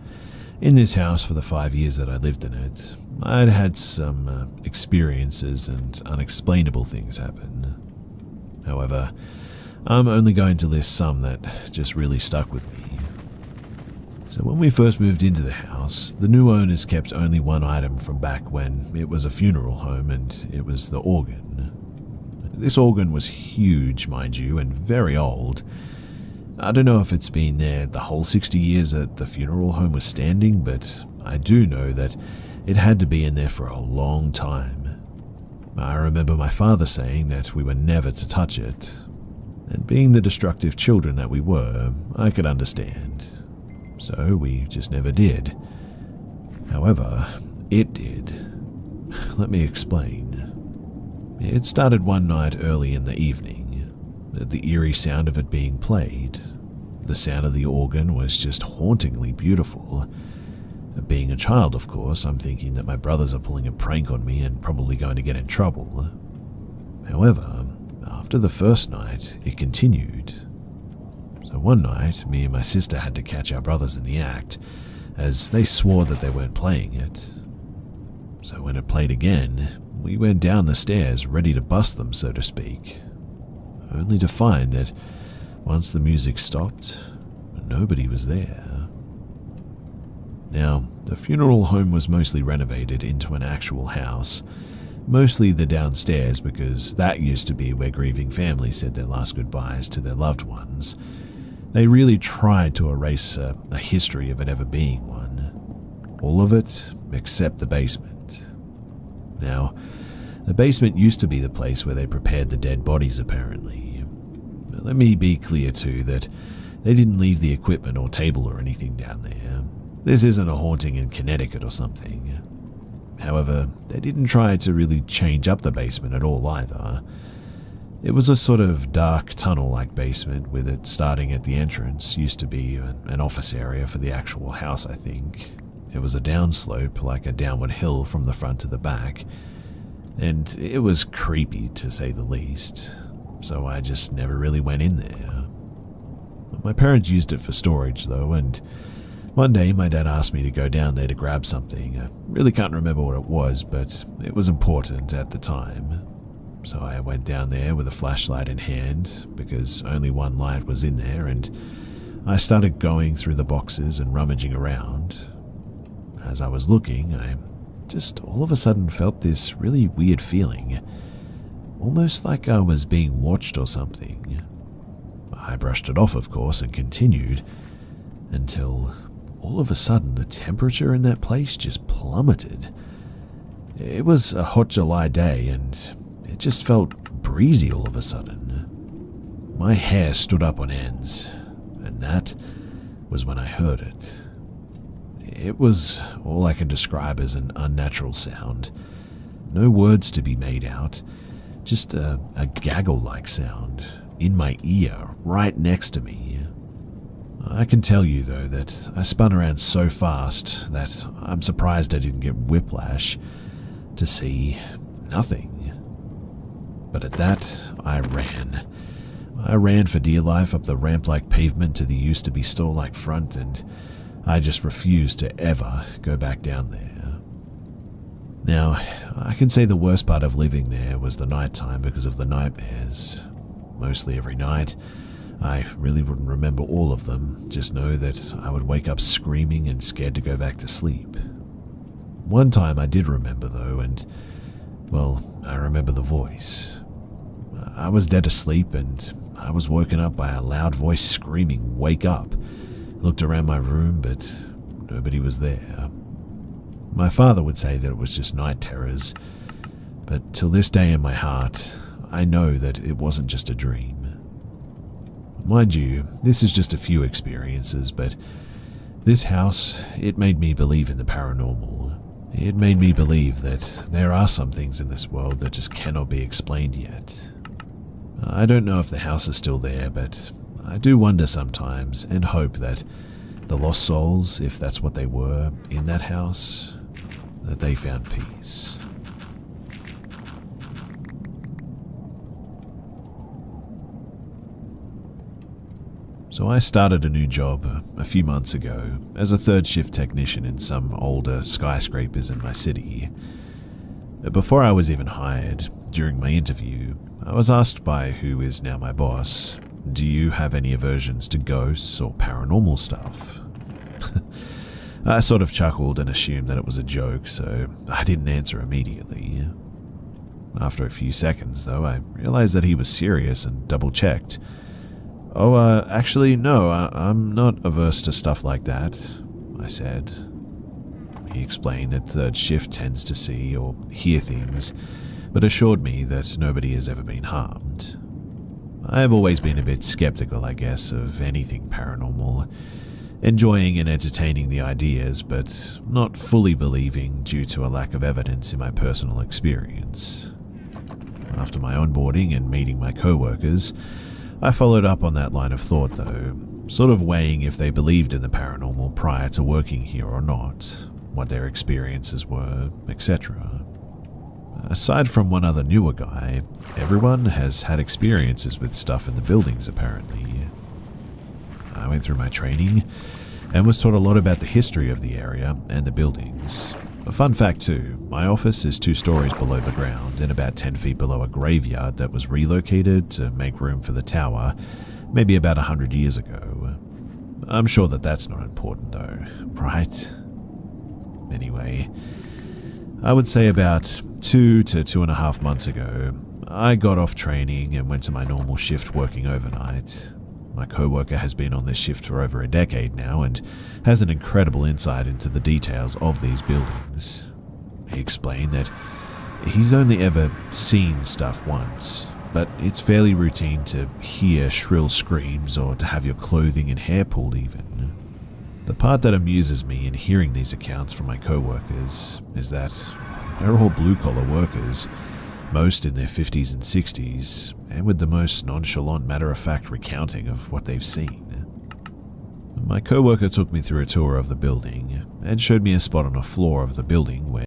in this house for the 5 years that I lived in it, I'd had some experiences and unexplainable things happen. However, I'm only going to list some that just really stuck with me. So when we first moved into the house, the new owners kept only one item from back when it was a funeral home, and it was the organ. This organ was huge, mind you, and very old. I don't know if it's been there the whole 60 years that the funeral home was standing, but I do know that it had to be in there for a long time. I remember my father saying that we were never to touch it, and being the destructive children that we were, I could understand. so we just never did. However, it did. Let me explain. It started one night early in the evening. The eerie sound of it being played. The sound of the organ was just hauntingly beautiful. Being a child, of course, I'm thinking that my brothers are pulling a prank on me and probably going to get in trouble. However, after the first night, it continued. So one night, me and my sister had to catch our brothers in the act, as they swore that they weren't playing it. So when it played again, we went down the stairs ready to bust them, so to speak, only to find that once the music stopped, nobody was there. Now, the funeral home was mostly renovated into an actual house, mostly the downstairs because that used to be where grieving families said their last goodbyes to their loved ones. They really tried to erase a history of it ever being one. All of it except the basement. Now, the basement used to be the place where they prepared the dead bodies, apparently. But let me be clear too that they didn't leave the equipment or table or anything down there. This isn't a haunting in Connecticut or something. However, they didn't try to really change up the basement at all either. It was a sort of dark tunnel-like basement with it starting at the entrance. Used to be an office area for the actual house, I think. It was a downslope, like a downward hill from the front to the back. And it was creepy, to say the least. So I just never really went in there. My parents used it for storage, though, and one day my dad asked me to go down there to grab something. I really can't remember what it was, but it was important at the time. So I went down there with a flashlight in hand, because only one light was in there, and I started going through the boxes and rummaging around. As I was looking, I just all of a sudden felt this really weird feeling, almost like I was being watched or something. I brushed it off, of course, and continued, until all of a sudden the temperature in that place just plummeted. It was a hot July day, and it just felt breezy all of a sudden. My hair stood up on ends, and that was when I heard it. It was all I can describe as an unnatural sound. No words to be made out, just a gaggle-like sound in my ear, right next to me. I can tell you, though, that I spun around so fast that I'm surprised I didn't get whiplash to see nothing. But at that, I ran. I ran for dear life up the ramp-like pavement to the used-to-be store-like front, and I just refused to ever go back down there. Now, I can say the worst part of living there was the nighttime because of the nightmares. Mostly every night. I really wouldn't remember all of them, just know that I would wake up screaming and scared to go back to sleep. One time I did remember, though, and, well, I remember the voice. I was dead asleep, and I was woken up by a loud voice screaming, "Wake up!" Looked around my room, but nobody was there. My father would say that it was just night terrors, but till this day in my heart, I know that it wasn't just a dream. Mind you, this is just a few experiences, but this house, it made me believe in the paranormal. It made me believe that there are some things in this world that just cannot be explained yet. I don't know if the house is still there, but I do wonder sometimes and hope that the lost souls, if that's what they were, in that house, that they found peace. So I started a new job a few months ago as a third shift technician in some older skyscrapers in my city. Before I was even hired, during my interview, I was asked by who is now my boss, "Do you have any aversions to ghosts or paranormal stuff?" I sort of chuckled and assumed that it was a joke, so I didn't answer immediately. After a few seconds, though, I realized that he was serious and double-checked. "Oh, actually, no, I'm not averse to stuff like that," I said. He explained that third shift tends to see or hear things, but assured me that nobody has ever been harmed. I have always been a bit skeptical, I guess, of anything paranormal, enjoying and entertaining the ideas, but not fully believing due to a lack of evidence in my personal experience. After my onboarding and meeting my co-workers, I followed up on that line of thought though, sort of weighing if they believed in the paranormal prior to working here or not, what their experiences were, etc. Aside from one other newer guy, everyone has had experiences with stuff in the buildings apparently. I went through my training and was taught a lot about the history of the area and the buildings. A fun fact too, my office is 2 stories below the ground and about 10 feet below a graveyard that was relocated to make room for the tower maybe about 100 years ago. I'm sure that that's not important though, right? Anyway, I would say about 2 to 2.5 months ago, I got off training and went to my normal shift working overnight. My co-worker has been on this shift for over a decade now and has an incredible insight into the details of these buildings. He explained that he's only ever seen stuff once, but it's fairly routine to hear shrill screams or to have your clothing and hair pulled even. The part that amuses me in hearing these accounts from my co-workers is that they're all blue-collar workers, most in their 50s and 60s, and with the most nonchalant matter-of-fact recounting of what they've seen. My co-worker took me through a tour of the building and showed me a spot on a floor of the building where